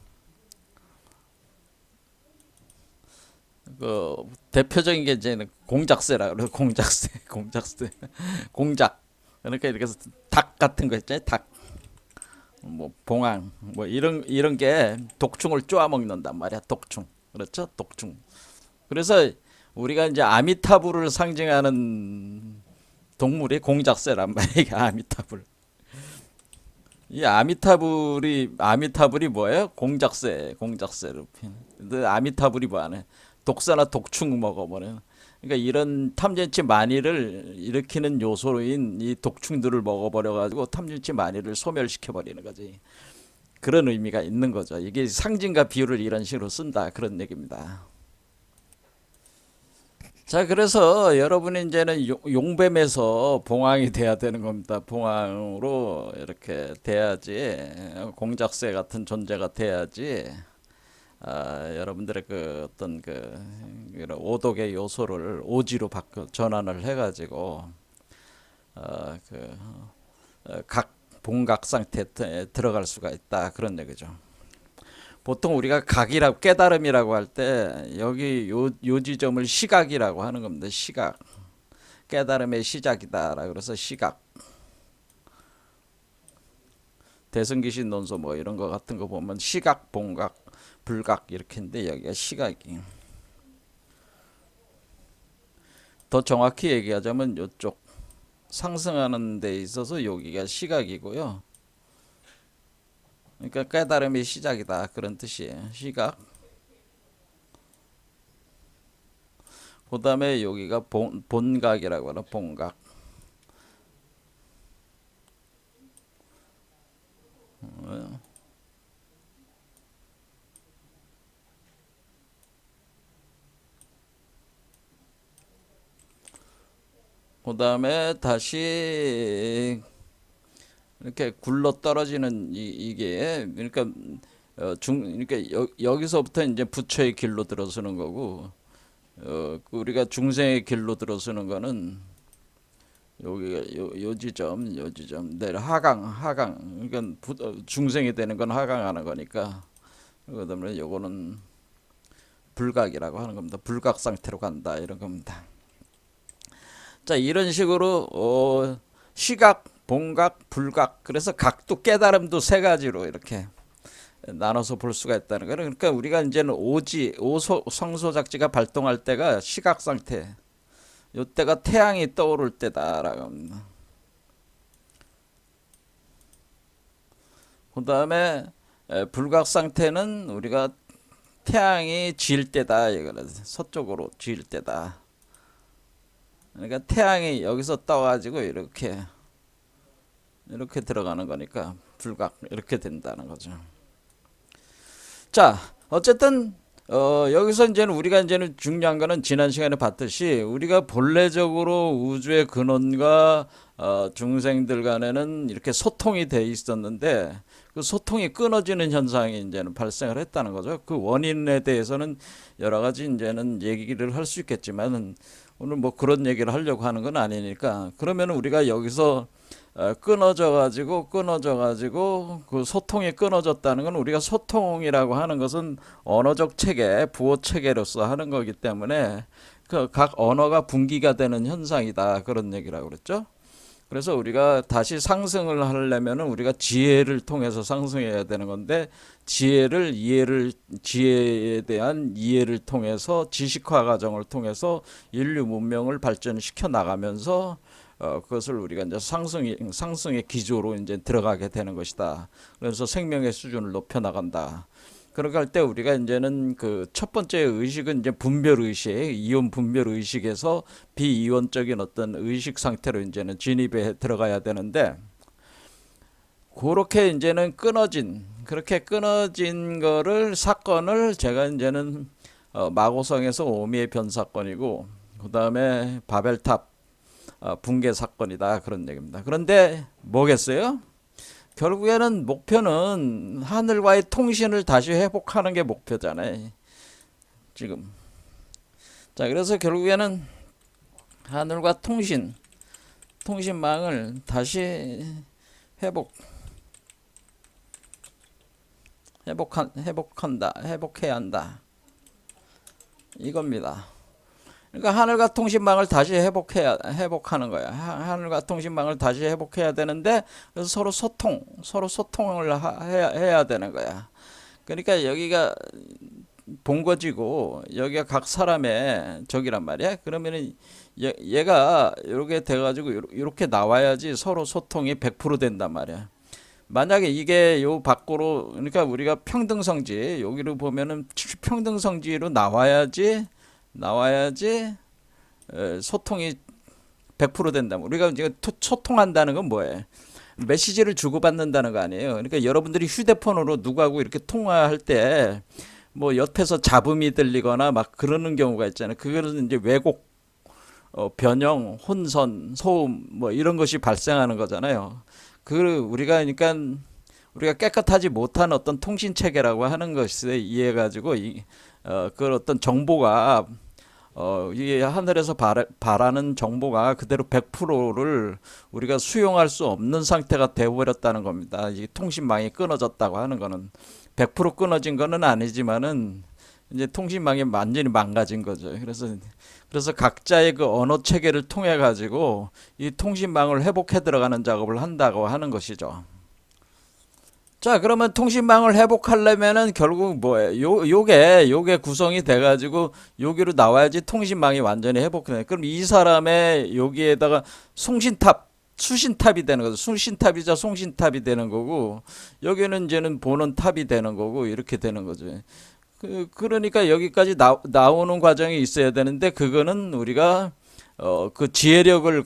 그 대표적인 게 이제 공작새라 그래요. 공작. 그러니까 이렇게 해서 닭 같은 거 있잖아요. 닭, 뭐 봉황, 뭐 이런 게 독충을 쪼아 먹는단 말이야. 독충. 그렇죠? 독충. 그래서 우리가 이제 아미타불을 상징하는 동물이 공작새란 말이야. 아미타불. 이 아미타불이 뭐예요? 공작새로. 근데 아미타불이 뭐하네? 독사나 독충 먹어버려. 그러니까 이런 탐진치 만이를 일으키는 요소인 이 독충들을 먹어버려 가지고 탐진치 만이를 소멸시켜 버리는 거지. 그런 의미가 있는 거죠. 이게 상징과 비유를 이런 식으로 쓴다 그런 얘기입니다. 자, 그래서 여러분이 이제는 용뱀에서 봉황이 돼야 되는 겁니다. 봉황으로 이렇게 돼야지, 공작새 같은 존재가 돼야지, 여러분들의 그 어떤 이런 오독의 요소를 오지로 바꿔 전환을 해가지고 그 각 봉각 상태에 들어갈 수가 있다 그런 얘기죠. 보통 우리가 각이라고 깨달음이라고 할 때 여기 요 지점을 시각이라고 하는 겁니다. 시각. 깨달음의 시작이다라 그래서 시각. 대승기신 논소 뭐 이런 거 같은 거 보면 시각, 봉각, 불각 이렇게인데 여기가 시각이. 더 정확히 얘기하자면 이쪽 상승하는 데 있어서 여기가 시각이고요. 그러니까 깨달음의 시작이다 그런 뜻이에요. 시각. 그 다음에 여기가 본각이라고 하는 본각. 그 다음에 다시 이렇게 굴러 떨어지는 이게 그러니까 그러니까 여기서부터 이제 부처의 길로 들어서는 거고 그 우리가 중생의 길로 들어서는 거는 여기가 요 지점 내려 하강 그러니까 중생이 되는 건 하강하는 거니까 그다음에 요거는 불각이라고 하는 겁니다. 불각 상태로 간다 이런 겁니다. 자, 이런 식으로 시각, 본각, 불각, 그래서 각도 깨달음도 세 가지로 이렇게 나눠서 볼 수가 있다는 거예요. 그러니까 우리가 이제는 성소작지가 발동할 때가 시각 상태, 요때가 태양이 떠오를 때다라고 합니다. 그 다음에 불각 상태는 우리가 태양이 질 때다 이거는 서쪽으로 질 때다. 그러니까 태양이 여기서 떠가지고 이렇게 들어가는 거니까 불각 이렇게 된다는 거죠. 자, 어쨌든 여기서 이제는 우리가 이제는 중요한 거는 지난 시간에 봤듯이 우리가 본래적으로 우주의 근원과 중생들 간에는 이렇게 소통이 돼 있었는데 그 소통이 끊어지는 현상이 이제는 발생을 했다는 거죠. 그 원인에 대해서는 여러 가지 이제는 얘기를 할 수 있겠지만 오늘 뭐 그런 얘기를 하려고 하는 건 아니니까 그러면 우리가 여기서 끊어져 가지고 그 소통이 끊어졌다는 건 우리가 소통이라고 하는 것은 언어적 체계, 부호 체계로서 하는 거기 때문에 그 각 언어가 분기가 되는 현상이다 그런 얘기라고 그랬죠. 그래서 우리가 다시 상승을 하려면은 우리가 지혜를 통해서 상승해야 되는 건데 지혜에 대한 이해를 통해서 지식화 과정을 통해서 인류 문명을 발전시켜 나가면서 그것을 우리가 이제 상승의 기조로 이제 들어가게 되는 것이다. 그래서 생명의 수준을 높여 나간다. 그렇게 할 때 우리가 이제는 그 첫 번째 의식은 이제 분별 의식, 이온 분별 의식에서 비이원적인 어떤 의식 상태로 이제는 진입에 들어가야 되는데 그렇게 이제는 그렇게 끊어진 거를 사건을 제가 이제는 마고성에서 오미의 변 사건이고 그 다음에 바벨탑 붕괴 사건이다 그런 얘기입니다. 그런데 뭐겠어요? 결국에는 목표는 하늘과의 통신을 다시 회복하는 게 목표잖아요. 지금. 자, 그래서 결국에는 하늘과 통신망을 다시 회복해야 한다. 이겁니다. 그러니까 하늘과 통신망을 다시 회복하는 거야. 하늘과 통신망을 다시 회복해야 되는데 그래서 서로 소통을 해야 되는 거야. 그러니까 여기가 본거지고 여기가 각 사람의 적이란 말이야. 그러면은 얘가 이렇게 돼가지고 이렇게 나와야지 서로 소통이 100% 된단 말이야. 만약에 이게 요 밖으로 그러니까 우리가 평등성지 여기로 보면은 평등성지로 나와야지 소통이 100% 된다면 우리가 이제 소통한다는 건 뭐예요? 메시지를 주고받는다는 거 아니에요. 그러니까 여러분들이 휴대폰으로 누구하고 이렇게 통화할 때 뭐 옆에서 잡음이 들리거나 막 그러는 경우가 있잖아요. 그거는 이제 왜곡, 변형, 혼선, 소음 뭐 이런 것이 발생하는 거잖아요. 우리가 그러니까 우리가 깨끗하지 못한 어떤 통신 체계라고 하는 것에 의해 가지고 그 어떤 정보가 이 하늘에서 바라는 정보가 그대로 100%를 우리가 수용할 수 없는 상태가 되어버렸다는 겁니다. 이 통신망이 끊어졌다고 하는 거는 100% 끊어진 거는 아니지만은 이제 통신망이 완전히 망가진 거죠. 그래서 각자의 그 언어 체계를 통해 가지고 이 통신망을 회복해 들어가는 작업을 한다고 하는 것이죠. 자, 그러면 통신망을 회복하려면은 결국 뭐예요? 요게 구성이 돼가지고 여기로 나와야지 통신망이 완전히 회복돼. 그럼 이 사람의 여기에다가 수신탑이 되는 거죠. 수신탑이자 송신탑이 되는 거고 여기는 이제는 보는 탑이 되는 거고 이렇게 되는 거죠. 그러니까 여기까지 나오는 과정이 있어야 되는데 그거는 우리가 그 지혜력을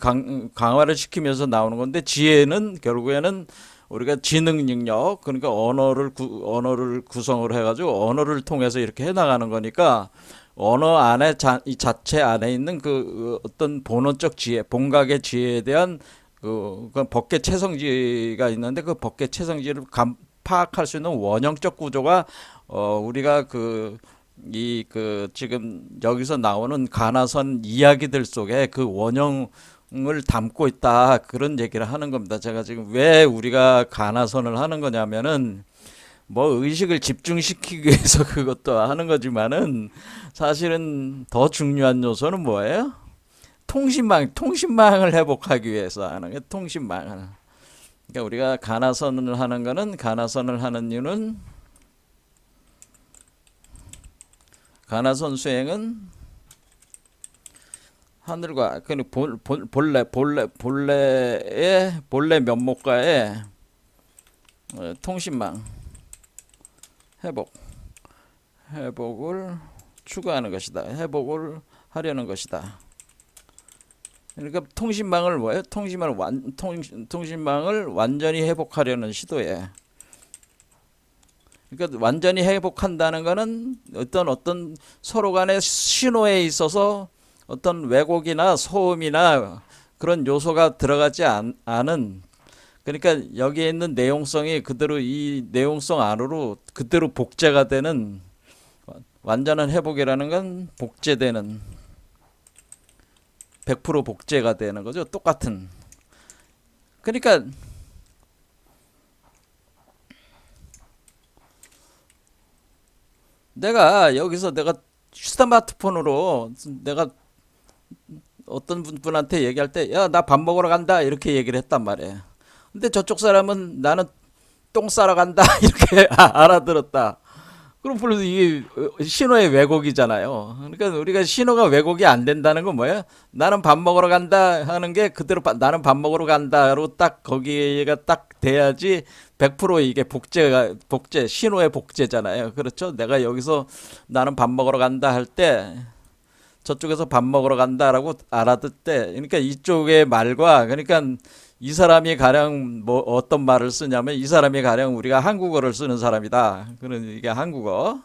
강화를 시키면서 나오는 건데 지혜는 결국에는 우리가 지능 능력 그러니까 언어를 구성을 해가지고 언어를 통해서 이렇게 해나가는 거니까 언어 안에 이 자체 안에 있는 그 어떤 본원적 지혜, 본각의 지혜에 대한 그 법계 체성지가 있는데 그 법계 체성지를 파악할 수 있는 원형적 구조가 우리가 지금 여기서 나오는 가나선 이야기들 속에 그 원형을 담고 있다, 그런 얘기를 하는 겁니다. 제가 지금 왜 우리가 가나선을 하는 거냐면은 뭐 의식을 집중시키기 위해서 그것도 하는 거지만은 사실은 더 중요한 요소는 뭐예요? 통신망을 회복하기 위해서 하는 게 통신망을. 그러니까 우리가 가나선을 하는 거는, 가나선을 하는 이유는, 가나선 수행은 하늘과 그 본래 면목과의 통신망 회복을 추구하는 것이다. 회복을 하려는 것이다. 그러니까 통신망을 뭐예요? 통신망을 완전히 회복하려는 시도에. 그러니까 완전히 회복한다는 것은 어떤 서로 간의 신호에 있어서 어떤 왜곡이나 소음이나 그런 요소가 들어가지 않은, 그러니까 여기에 있는 내용성이 그대로 이 내용성 안으로 그대로 복제가 되는, 완전한 회복이라는 건 복제되는, 100% 복제가 되는 거죠. 똑같은. 그러니까 내가 스마트폰으로 내가 어떤 분한테 얘기할 때, 야, 나 밥 먹으러 간다, 이렇게 얘기를 했단 말이에요. 근데 저쪽 사람은 나는 똥 싸러 간다, 이렇게 알아들었다. 그럼 물론 이게 신호의 왜곡이잖아요. 그러니까 우리가 신호가 왜곡이 안 된다는 건 뭐예요? 나는 밥 먹으러 간다 하는 게 그대로 나는 밥 먹으러 간다로 딱 거기가 딱 돼야지 100% 이게 복제 신호의 복제잖아요. 그렇죠? 내가 여기서 나는 밥 먹으러 간다 할 때 저쪽에서 밥 먹으러 간다라고 알아듣 때, 그러니까 이쪽의 말과, 그러니까 이 사람이 가령 뭐 어떤 말을 쓰냐면, 이 사람이 가령 우리가 한국어를 쓰는 사람이다. 그런 이게 한국어.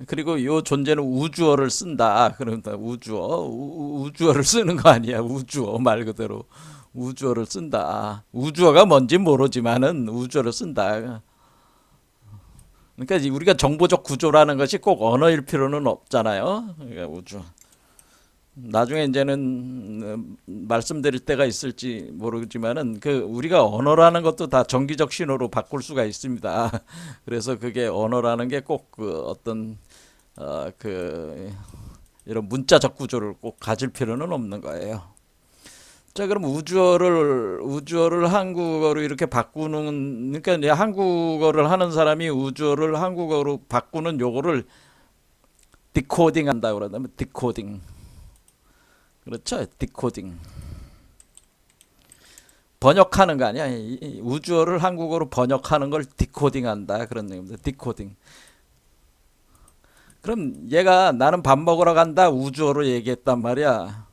그리고 이 존재는 우주어를 쓴다. 그런다. 우주어를 쓰는 거 아니야. 우주어 말 그대로 우주어를 쓴다. 우주어가 뭔지 모르지만은 우주어를 쓴다. 그러니까 우리가 정보적 구조라는 것이 꼭 언어일 필요는 없잖아요. 그러니까 우주. 나중에 이제는 말씀드릴 때가 있을지 모르지만은 그 우리가 언어라는 것도 다 정기적 신호로 바꿀 수가 있습니다. 그래서 그게 언어라는 게 꼭 그 어떤 이런 문자적 구조를 꼭 가질 필요는 없는 거예요. 자, 그럼 우주어를 한국어로 이렇게 바꾸는, 그러니까 이제 한국어를 하는 사람이 우주어를 한국어로 바꾸는 요거를 디코딩 한다고 그러면 디코딩. 그렇죠? 디코딩. 번역하는 거 아니야. 이 우주어를 한국어로 번역하는 걸 디코딩 한다. 그런 얘기입니다. 디코딩. 그럼 얘가 나는 밥 먹으러 간다 우주어로 얘기했단 말이야.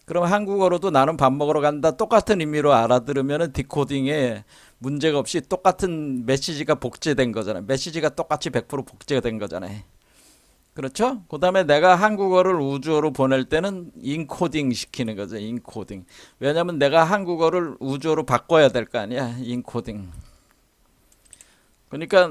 그럼 한국어로도 나는 밥 먹으러 간다 똑같은 의미로 알아들으면 디코딩에 문제가 없이 똑같은 메시지가 복제된 거잖아요. 메시지가 똑같이 100% 복제가 된 거잖아요. 그렇죠? 그 다음에 내가 한국어를 우주어로 보낼 때는 인코딩 시키는 거죠. 인코딩. 왜냐면 내가 한국어를 우주어로 바꿔야 될 거 아니야. 인코딩. 그러니까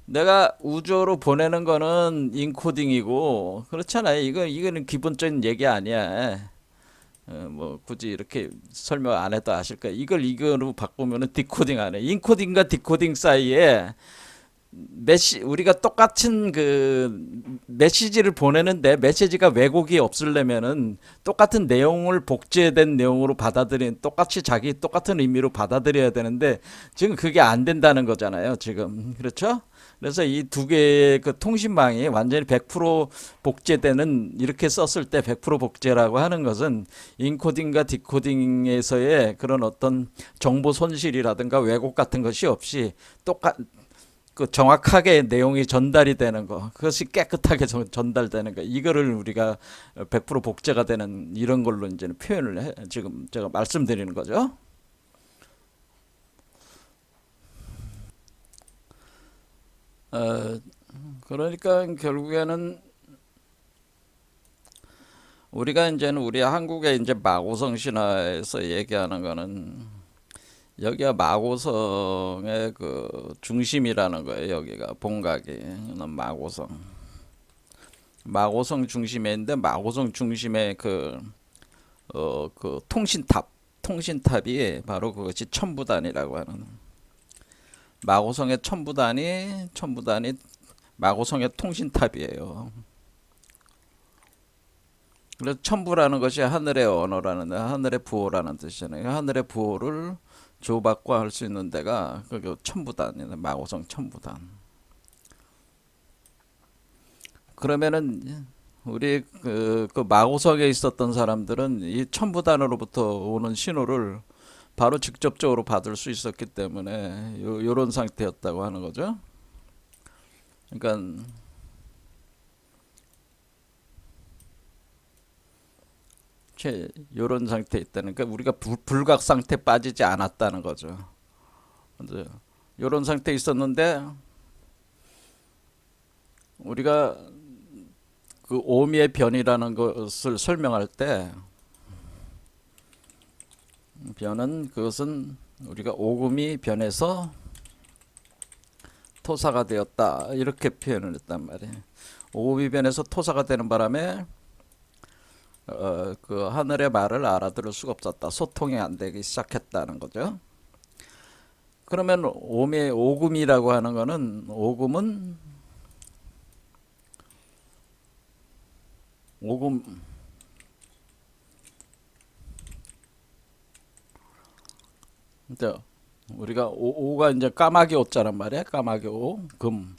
내가 우주어로 보내는 거는 인코딩이고, 그렇잖아요. 이거는 기본적인 얘기 아니야. 뭐 굳이 이렇게 설명 안 해도 아실 거예요. 이거로 바꾸면은 디코딩 안 해. 인코딩과 디코딩 사이에 우리가 똑같은 그 메시지를 보내는데 메시지가 왜곡이 없으려면은 똑같은 내용을 복제된 내용으로 똑같이 똑같은 의미로 받아들여야 되는데 지금 그게 안 된다는 거잖아요. 지금. 그렇죠? 그래서 이 두 개의 그 통신망이 완전히 100% 복제되는, 이렇게 썼을 때 100% 복제라고 하는 것은 인코딩과 디코딩에서의 그런 어떤 정보 손실이라든가 왜곡 같은 것이 없이 정확하게 내용이 전달이 되는 거, 그것이 깨끗하게 전달되는 거, 이거를 우리가 100% 복제가 되는 이런 걸로 이제 지금 제가 말씀드리는 거죠. 어, 그러니까 결국에는 우리가 이제는 우리 한국의 이제 마고성 신화에서 얘기하는 거는 여기가 마고성의 그 중심이라는 거예요. 여기가 본각이 마고성. 마고성 중심에 있는데 마고성 중심에 그 통신탑이 바로 그것이 천부단이라고 하는 마고성의 천부단이 마고성의 통신탑이에요. 그래서 천부라는 것이 하늘의 언어라는 하늘의 부호라는 뜻이잖아요. 하늘의 부호를 주고받고 할 수 있는 데가 그 천부단이네. 마고성 천부단. 그러면은 우리 그 마고성에 있었던 사람들은 이 천부단으로부터 오는 신호를 바로 직접적으로 받을 수 있었기 때문에 요런 상태였다고 하는 거죠. 그러니까 요런 상태에 있다는 그러니까 우리가 불각 상태 빠지지 않았다는 거죠. 근데 요런 상태에 있었는데 우리가 그 오미의 변이라는 것을 설명할 때 변은 그것은 우리가 오금이 변해서 토사가 되었다 이렇게 표현을 했단 말이에요. 오금이 변해서 토사가 되는 바람에 그 하늘의 말을 알아들을 수가 없었다. 소통이 안 되기 시작했다는 거죠. 그러면 오금이라고 하는 거는 오금 이제 우리가 오가 이제 까마귀 오자란 말이야. 까마귀 오 금.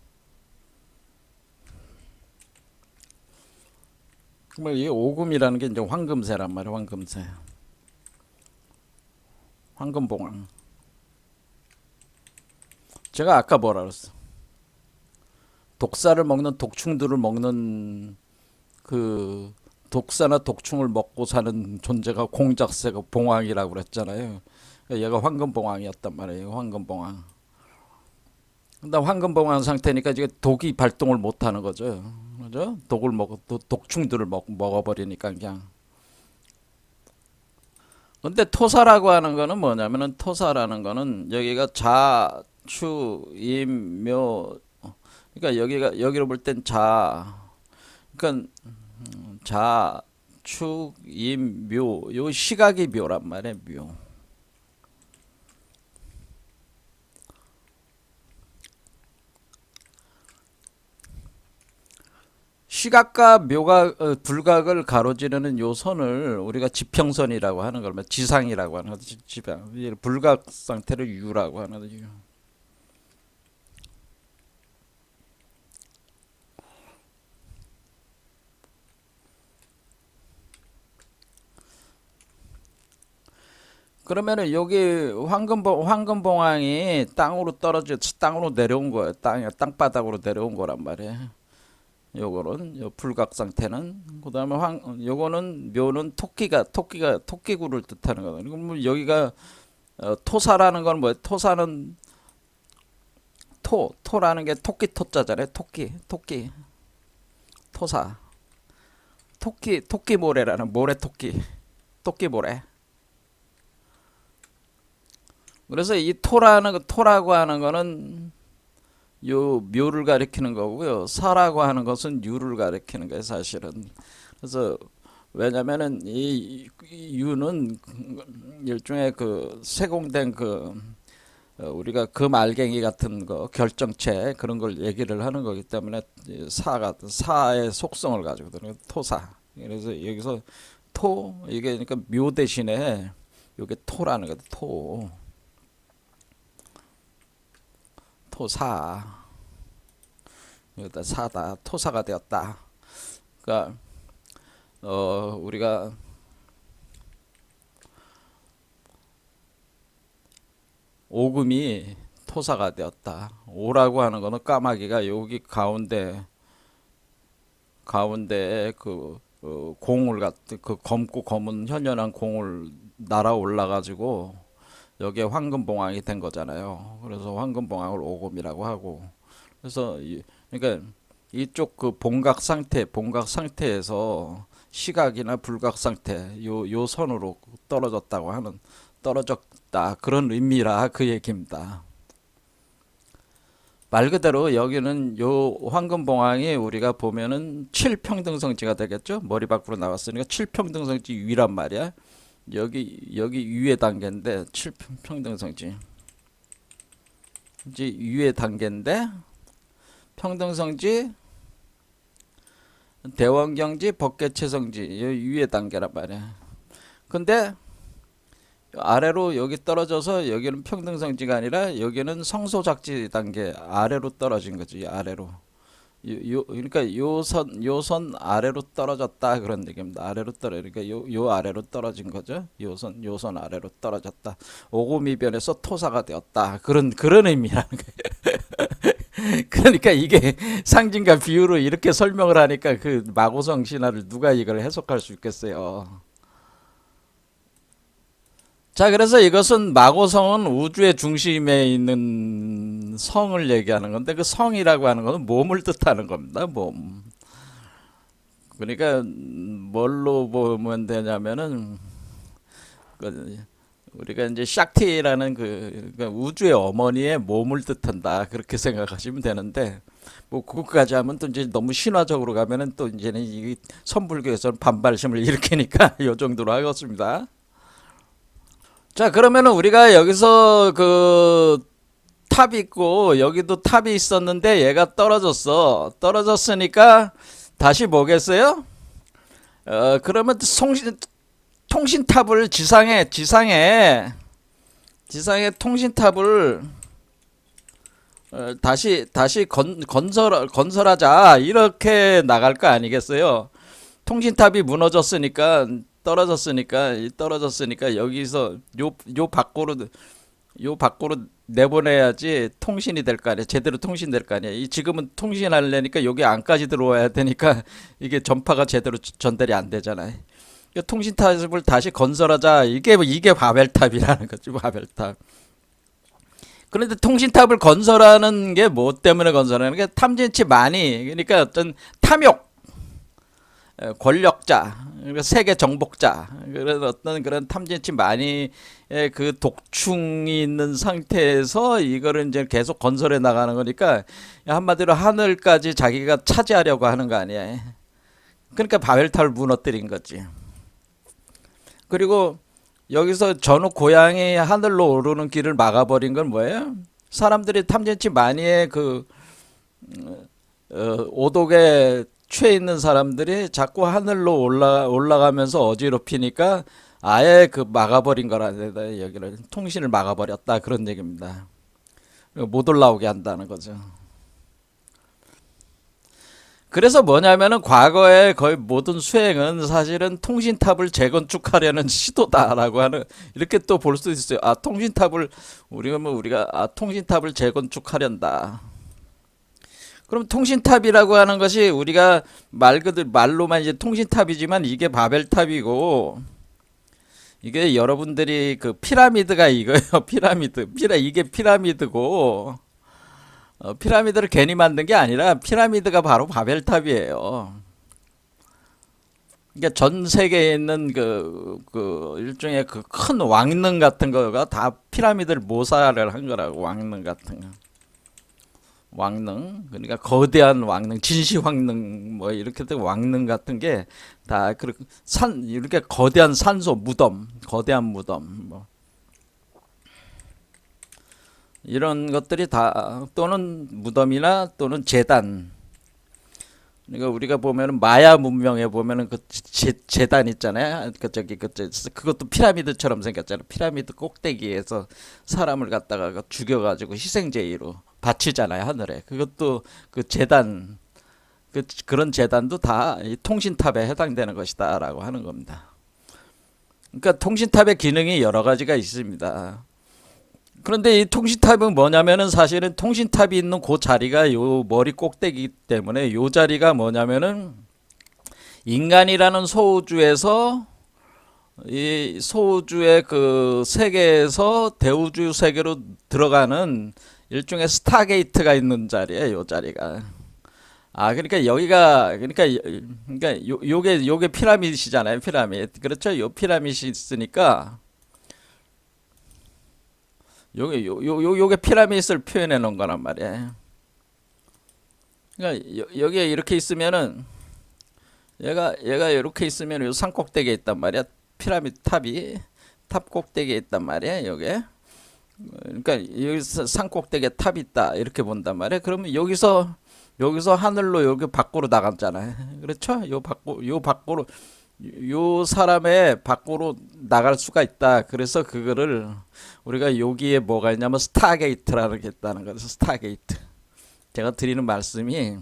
그러면 이 오금이라는 게 이제 황금새란 말이야. 황금새. 황금봉황. 제가 아까 뭐라 그랬어? 독사를 먹는 독충들을 먹는 그 독사나 독충을 먹고 사는 존재가 공작새가 봉황이라고 그랬잖아요. 얘가 황금봉황이었단 말이에요. 황금봉황. 근데 황금봉황 상태니까 이제 독이 발동을 못 하는 거죠. 그죠? 독충들을 먹어버리니까 그냥. 근데 토사라고 하는 거는 뭐냐면은 토사라는 거는 여기가 자, 추, 임, 묘. 그러니까 여기로 볼 땐 그러니까 자, 축, 임, 묘. 요 시각이 묘란 말이에요. 묘. 시각과 묘가 불각을 가로지르는 요 선을 우리가 지평선이라고 하는 걸 지상이라고 하는 거죠. 지평. 불각 상태를 유라고 하는 거죠. 그러면은 여기 황금봉황이 땅으로 내려온 거예요. 땅바닥으로 내려온 거란 말이에요. 요거는 요 불각 상태는 그다음에 요거는 묘는 토끼구를 뜻하는 거거든요. 그럼 여기가 토사라는 건 뭐예요? 토사는 토라는 게 토끼 토자잖아요. 토끼 토사 토끼 모래라는 모래 토끼 모래. 그래서 이 토라고 하는 거는 요 묘를 가리키는 거고요. 사라고 하는 것은 유를 가리키는 거예요, 사실은. 그래서 왜냐면은 이 유는 일종의 그 세공된 우리가 금알갱이 같은 거 결정체 그런 걸 얘기를 하는 거기 때문에 사의 속성을 가지거든요. 토사. 그래서 여기서 이게 그러니까 묘 대신에 이게 토라는 거죠. 토사. 여기다 사다. 토사가 되었다. 그러니까 우리가 오금이 토사가 되었다. 오라고 하는 거는 까마귀가 여기 가운데에 공을 검고 검은 현연한 공을 날아올라 가지고 여기에 황금봉황이 된 거잖아요. 그래서 황금봉황을 오금이라고 하고 그래서 그러니까 이쪽 그 봉각 상태에서 시각이나 불각 상태 요 선으로 떨어졌다고 하는 떨어졌다 그런 의미라 그 얘기입니다. 말 그대로 여기는 요 황금봉황이 우리가 보면은 7평등성지가 되겠죠? 머리 밖으로 나왔으니까 7평등성지 위란 말이야. 여기 위의 단계인데 7평등성지 이제 위의 단계인데 평등성지 대원경지 법계채성지 위의 단계란 말이야. 근데 아래로 여기 떨어져서 여기는 평등성지가 아니라 여기는 성소작지 단계 아래로 떨어진 거지. 아래로 그러니까 요 선 아래로 떨어졌다 그런 얘기입니다. 아래로 떨어 그러니까 요 아래로 떨어진 거죠. 요 선 아래로 떨어졌다. 오고미변에서 토사가 되었다. 그런 의미라는 거예요. 그러니까 이게 상징과 비유로 이렇게 설명을 하니까 그 마고성 신화를 누가 이걸 해석할 수 있겠어요. 자, 그래서 이것은 마고성은 우주의 중심에 있는 성을 얘기하는 건데 그 성이라고 하는 것은 몸을 뜻하는 겁니다. 몸. 그러니까 뭘로 보면 되냐면은 그 우리가 이제 샥티라는 그러니까 우주의 어머니의 몸을 뜻한다 그렇게 생각하시면 되는데 뭐 그것까지 하면 또 이제 너무 신화적으로 가면은 또 이제는 이 선불교에서는 반발심을 일으키니까 요 정도로 하겠습니다. 자, 그러면은 우리가 여기서 그 탑이 있고 여기도 탑이 있었는데 얘가 떨어졌어. 떨어졌으니까 다시 뭐겠어요? 그러면 통신탑을 지상에 통신탑을 다시 건설하자 이렇게 나갈 거 아니겠어요? 통신탑이 무너졌으니까 떨어졌으니까 여기서 요 밖으로 내보내야지 통신이 될 거 아니야. 제대로 통신될 거 아니야. 지금은 통신하려니까 여기 안까지 들어와야 되니까 이게 전파가 제대로 전달이 안 되잖아. 통신탑을 다시 건설하자. 이게 바벨탑이라는 거지. 바벨탑. 그런데 통신탑을 건설하는 게 뭐 때문에 건설하는 게 탐진치 많이 그러니까 어떤 탐욕 권력자, 그러니까 세계 정복자, 그런 어떤 그런 탐진치 많이의 그 독충이 있는 상태에서 이거를 이제 계속 건설해 나가는 거니까 한마디로 하늘까지 자기가 차지하려고 하는 거 아니야. 그러니까 바벨탑을 무너뜨린 거지. 그리고 여기서 전후 고향이 하늘로 오르는 길을 막아버린 건 뭐예요? 사람들이 탐진치 많이의 그 오독에 취해 있는 사람들이 자꾸 하늘로 올라가면서 어지럽히니까 아예 그 막아버린 거라 여기를 통신을 막아버렸다 그런 얘기입니다. 못 올라오게 한다는 거죠. 그래서 뭐냐면은 과거에 거의 모든 수행은 사실은 통신탑을 재건축하려는 시도다라고 하는 이렇게 또 볼 수도 있어요. 우리가 통신탑을 재건축하련다. 그럼 통신탑이라고 하는 것이 우리가 말로만 이제 통신탑이지만 이게 바벨탑이고 이게 여러분들이 그 피라미드가 이거예요. 이게 피라미드고 피라미드를 괜히 만든 게 아니라 피라미드가 바로 바벨탑이에요. 그러니까 전 세계에 있는 그 일종의 그 큰 왕릉 같은 거가 다 피라미드를 모사를 한 거라고 왕릉 같은 거. 왕릉 그러니까 거대한 왕릉 진시황릉 뭐 이렇게 된 왕릉 같은 게 다 그렇게 이렇게 거대한 산소 무덤 거대한 무덤 뭐 이런 것들이 다 또는 무덤이나 또는 제단 그러니까 우리가 보면은 마야 문명에 보면은 그 제단 있잖아요. 그것도 피라미드처럼 생겼잖아요. 피라미드 꼭대기에서 사람을 갖다가 죽여가지고 희생제의로 바치잖아요. 하늘에. 그것도 그 제단 그런 제단도 다 이 통신탑에 해당되는 것이다라고 하는 겁니다. 그러니까 통신탑의 기능이 여러 가지가 있습니다. 그런데 이 통신탑은 뭐냐면은 사실은 통신탑이 있는 그 자리가 요 머리 꼭대기 때문에 요 자리가 뭐냐면은 인간이라는 소우주에서 이 소우주의 그 세계에서 대우주 세계로 들어가는 일종의 스타게이트가 있는 자리에 요 자리가. 아, 그러니까 여기가 그러니까 요게 피라미드시잖아요. 피라미드. 그렇죠? 요 피라미드이 있으니까 요게 피라미드를 표현해 놓은 거란 말이에요. 그러니까 여기에 이렇게 있으면은 얘가 이렇게 있으면 요 산 꼭대기에 있단 말이야. 피라미드 탑이 탑 꼭대기에 있단 말이야. 요게. 그러니까 여기서 산 꼭대기에 탑이 있다 이렇게 본단 말이야. 그러면 여기서 하늘로 여기 밖으로 나갔잖아요. 그렇죠? 요 밖으로 요 사람의 밖으로 나갈 수가 있다. 그래서 그거를 우리가 여기에 뭐가 있냐면 스타게이트라는 게 있다는 거죠. 스타게이트. 제가 드리는 말씀이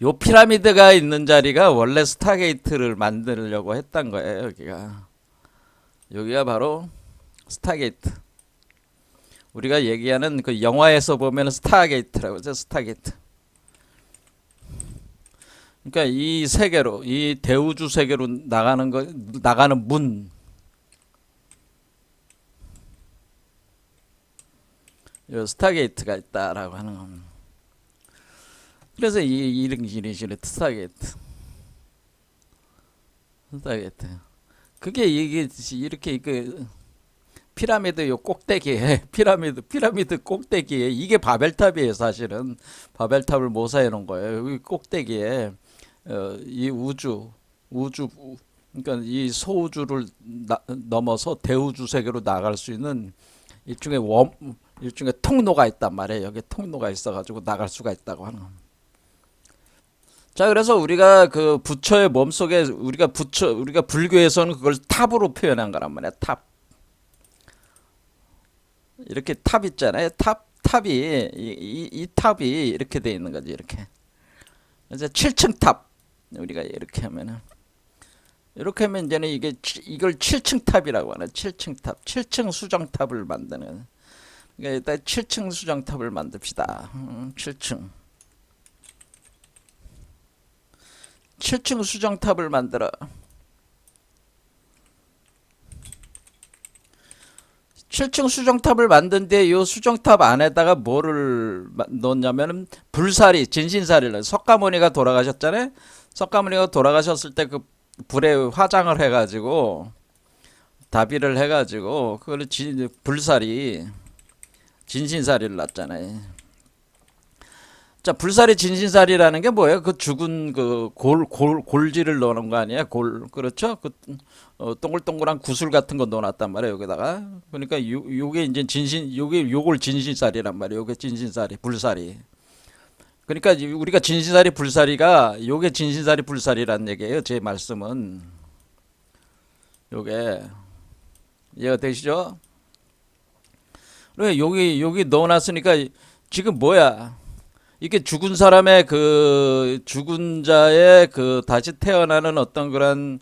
요 피라미드가 있는 자리가 원래 스타게이트를 만들려고 했던 거예요. 여기가 바로 스타게이트. 우리가 얘기하는 그 영화에서 보면 스타게이트라고 하죠. 스타게이트. 그러니까 이 세계로, 이 대우주 세계로 나가는 문. 요 스타게이트가 있다라고 하는 겁니다. 그래서 이런 이름이 스타게이트. 스타게이트. 그게 이게 이렇게 그 피라미드 요 꼭대기에 피라미드 꼭대기에 이게 바벨탑이에요. 사실은 바벨탑을 모사해 놓은 거예요. 여기 꼭대기에 이 우주 그러니까 이 소우주를 넘어서 대우주 세계로 나갈 수 있는 일종의 통로가 있단 말이에요. 여기 통로가 있어가지고 나갈 수가 있다고 하는 겁니다. 자, 그래서 우리가 그 부처의 몸속에 우리가 불교에서는 그걸 탑으로 표현한 거란 말이야. 탑. 이렇게 탑 있잖아요. 탑이 이 탑이 이렇게 돼 있는 거지. 이렇게. 그래서 7층 탑. 우리가 이렇게 하면 이제는 이걸 7층 탑이라고 하는 7층 탑. 7층 수정탑을 만드는. 그러니까 일단 7층 수정탑을 만듭시다. 7층. 7층 수정탑을 만들어. 7층 수정탑을 만든데 요 수정탑 안에다가 뭐를 넣었냐면은 불사리, 진신사리를 석가모니가 돌아가셨잖아요. 석가모니가 돌아가셨을 때 그 불에 화장을 해가지고 다비를 해가지고 그걸 불사리, 진신사리를 놨잖아요. 자, 불사리 진신사리라는 게 뭐예요? 그 죽은 그 골지를 넣는 거 아니야? 그렇죠? 동글동글한 구슬 같은 거 넣어놨단 말이에요, 여기다가. 그러니까 요게 이제 요걸 진신사리란 말이에요. 요게 진신사리, 불사리. 그러니까 우리가 진신사리, 불사리가 요게 진신사리, 불사리란 얘기예요. 제 말씀은. 요게 이해가 되시죠? 그래, 여기 넣어놨으니까 지금 뭐야? 이게 죽은 사람의 죽은 자의 다시 태어나는 어떤 그런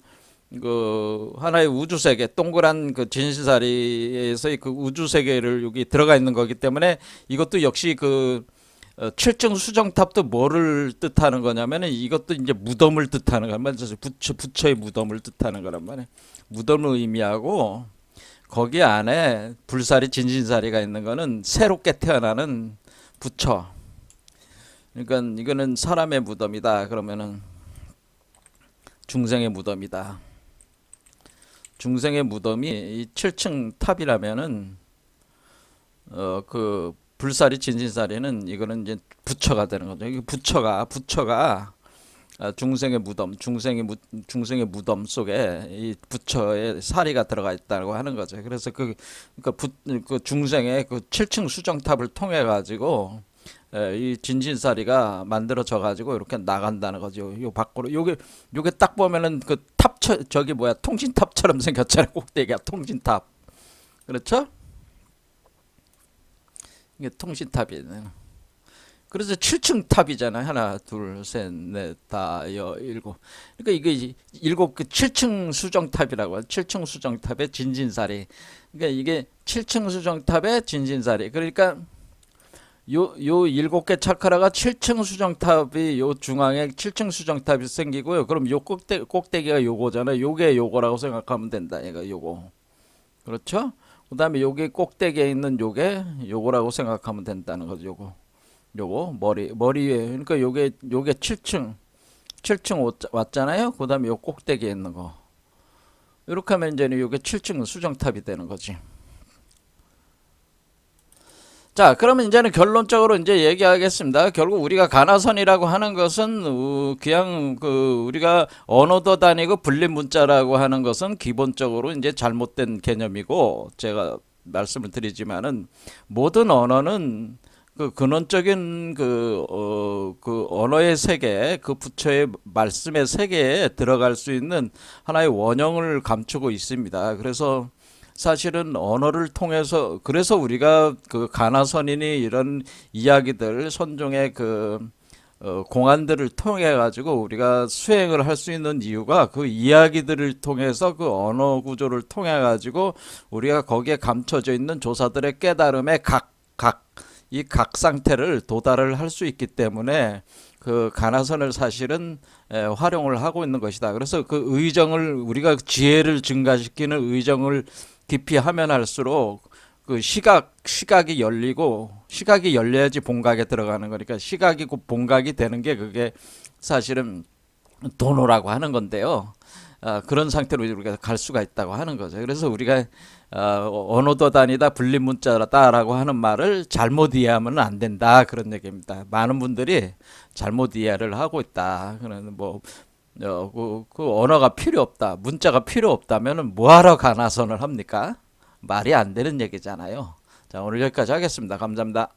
하나의 우주 세계, 동그란 진실사리에서의 그 우주 세계를 여기 들어가 있는 거기 때문에 이것도 역시 7층 수정탑도 뭐를 뜻하는 거냐면은 이것도 이제 무덤을 뜻하는 거란 말이죠. 부처의 무덤을 뜻하는 거란 말이에요. 무덤을 의미하고 거기 안에 불사리, 진신사리가 있는 거는 새롭게 태어나는 부처. 그러니까 이거는 사람의 무덤이다. 그러면은 중생의 무덤이다. 중생의 무덤이 이 7층 탑이라면은 불사리 진신사리는 이거는 이제 부처가 되는 거죠. 이 부처가 중생의 무덤 속에 이 부처의 사리가 들어가 있다고 하는 거죠. 그래서 그 중생의 7층 수정탑을 통해 가지고 이 진신사리가 만들어져 가지고 이렇게 나간다는 거죠. 요 밖으로 요게 딱 보면은 저기 뭐야 통신탑처럼 생겼잖아요. 꼭대기가 통신탑. 그렇죠? 이게 통신탑이에요. 그래서 7층 탑이잖아요. 하나, 둘, 셋, 넷, 다, 일곱. 그러니까 이게 일곱 7층 수정탑이라고 하죠. 7층 수정탑의 진진사리. 그러니까 이게 7층 수정탑의 진진사리. 그러니까 요 일곱 개 차크라가 7층 수정탑이 요 중앙에 7층 수정탑이 생기고요. 그럼 요 꼭대기가 요거잖아요. 요게 요거라고 생각하면 된다. 얘가 요거. 그렇죠? 그다음에 여기 꼭대기에 있는 요거라고 생각하면 된다는 거죠. 요거 머리 위에 그러니까 요게 7층 왔잖아요. 그다음에 요 꼭대기에 있는 거 이렇게 하면 이제는 요게 7층 수정탑이 되는 거지. 자, 그러면 이제는 결론적으로 이제 얘기하겠습니다. 결국 우리가 가나선이라고 하는 것은 그냥 그 우리가 언어도 다니고 분리 문자라고 하는 것은 기본적으로 이제 잘못된 개념이고, 제가 말씀을 드리지만은 모든 언어는 그 근원적인 그 언어의 세계, 그 부처의 말씀의 세계에 들어갈 수 있는 하나의 원형을 감추고 있습니다. 그래서 사실은 언어를 통해서 그래서 우리가 그 가나선인이 이런 이야기들 선종의 공안들을 통해 가지고 우리가 수행을 할 수 있는 이유가 그 이야기들을 통해서 그 언어 구조를 통해 가지고 우리가 거기에 감춰져 있는 조사들의 깨달음의 이 각 상태를 도달을 할 수 있기 때문에 그 가나선을 사실은 활용을 하고 있는 것이다. 그래서 그 의정을 우리가 지혜를 증가시키는 의정을 깊이 하면 할수록 그 시각이 열리고 시각이 열려야지 본각에 들어가는 거니까 시각이 곧 본각이 되는 게 그게 사실은 도노라고 하는 건데요. 그런 상태로 우리가 갈 수가 있다고 하는 거죠. 그래서 우리가 언어도 다니다 분리 문자다라고 하는 말을 잘못 이해하면 안 된다 그런 얘기입니다. 많은 분들이 잘못 이해를 하고 있다. 그는 그 언어가 필요 없다, 문자가 필요 없다면은 뭐하러 가나선을 합니까? 말이 안 되는 얘기잖아요. 자, 오늘 여기까지 하겠습니다. 감사합니다.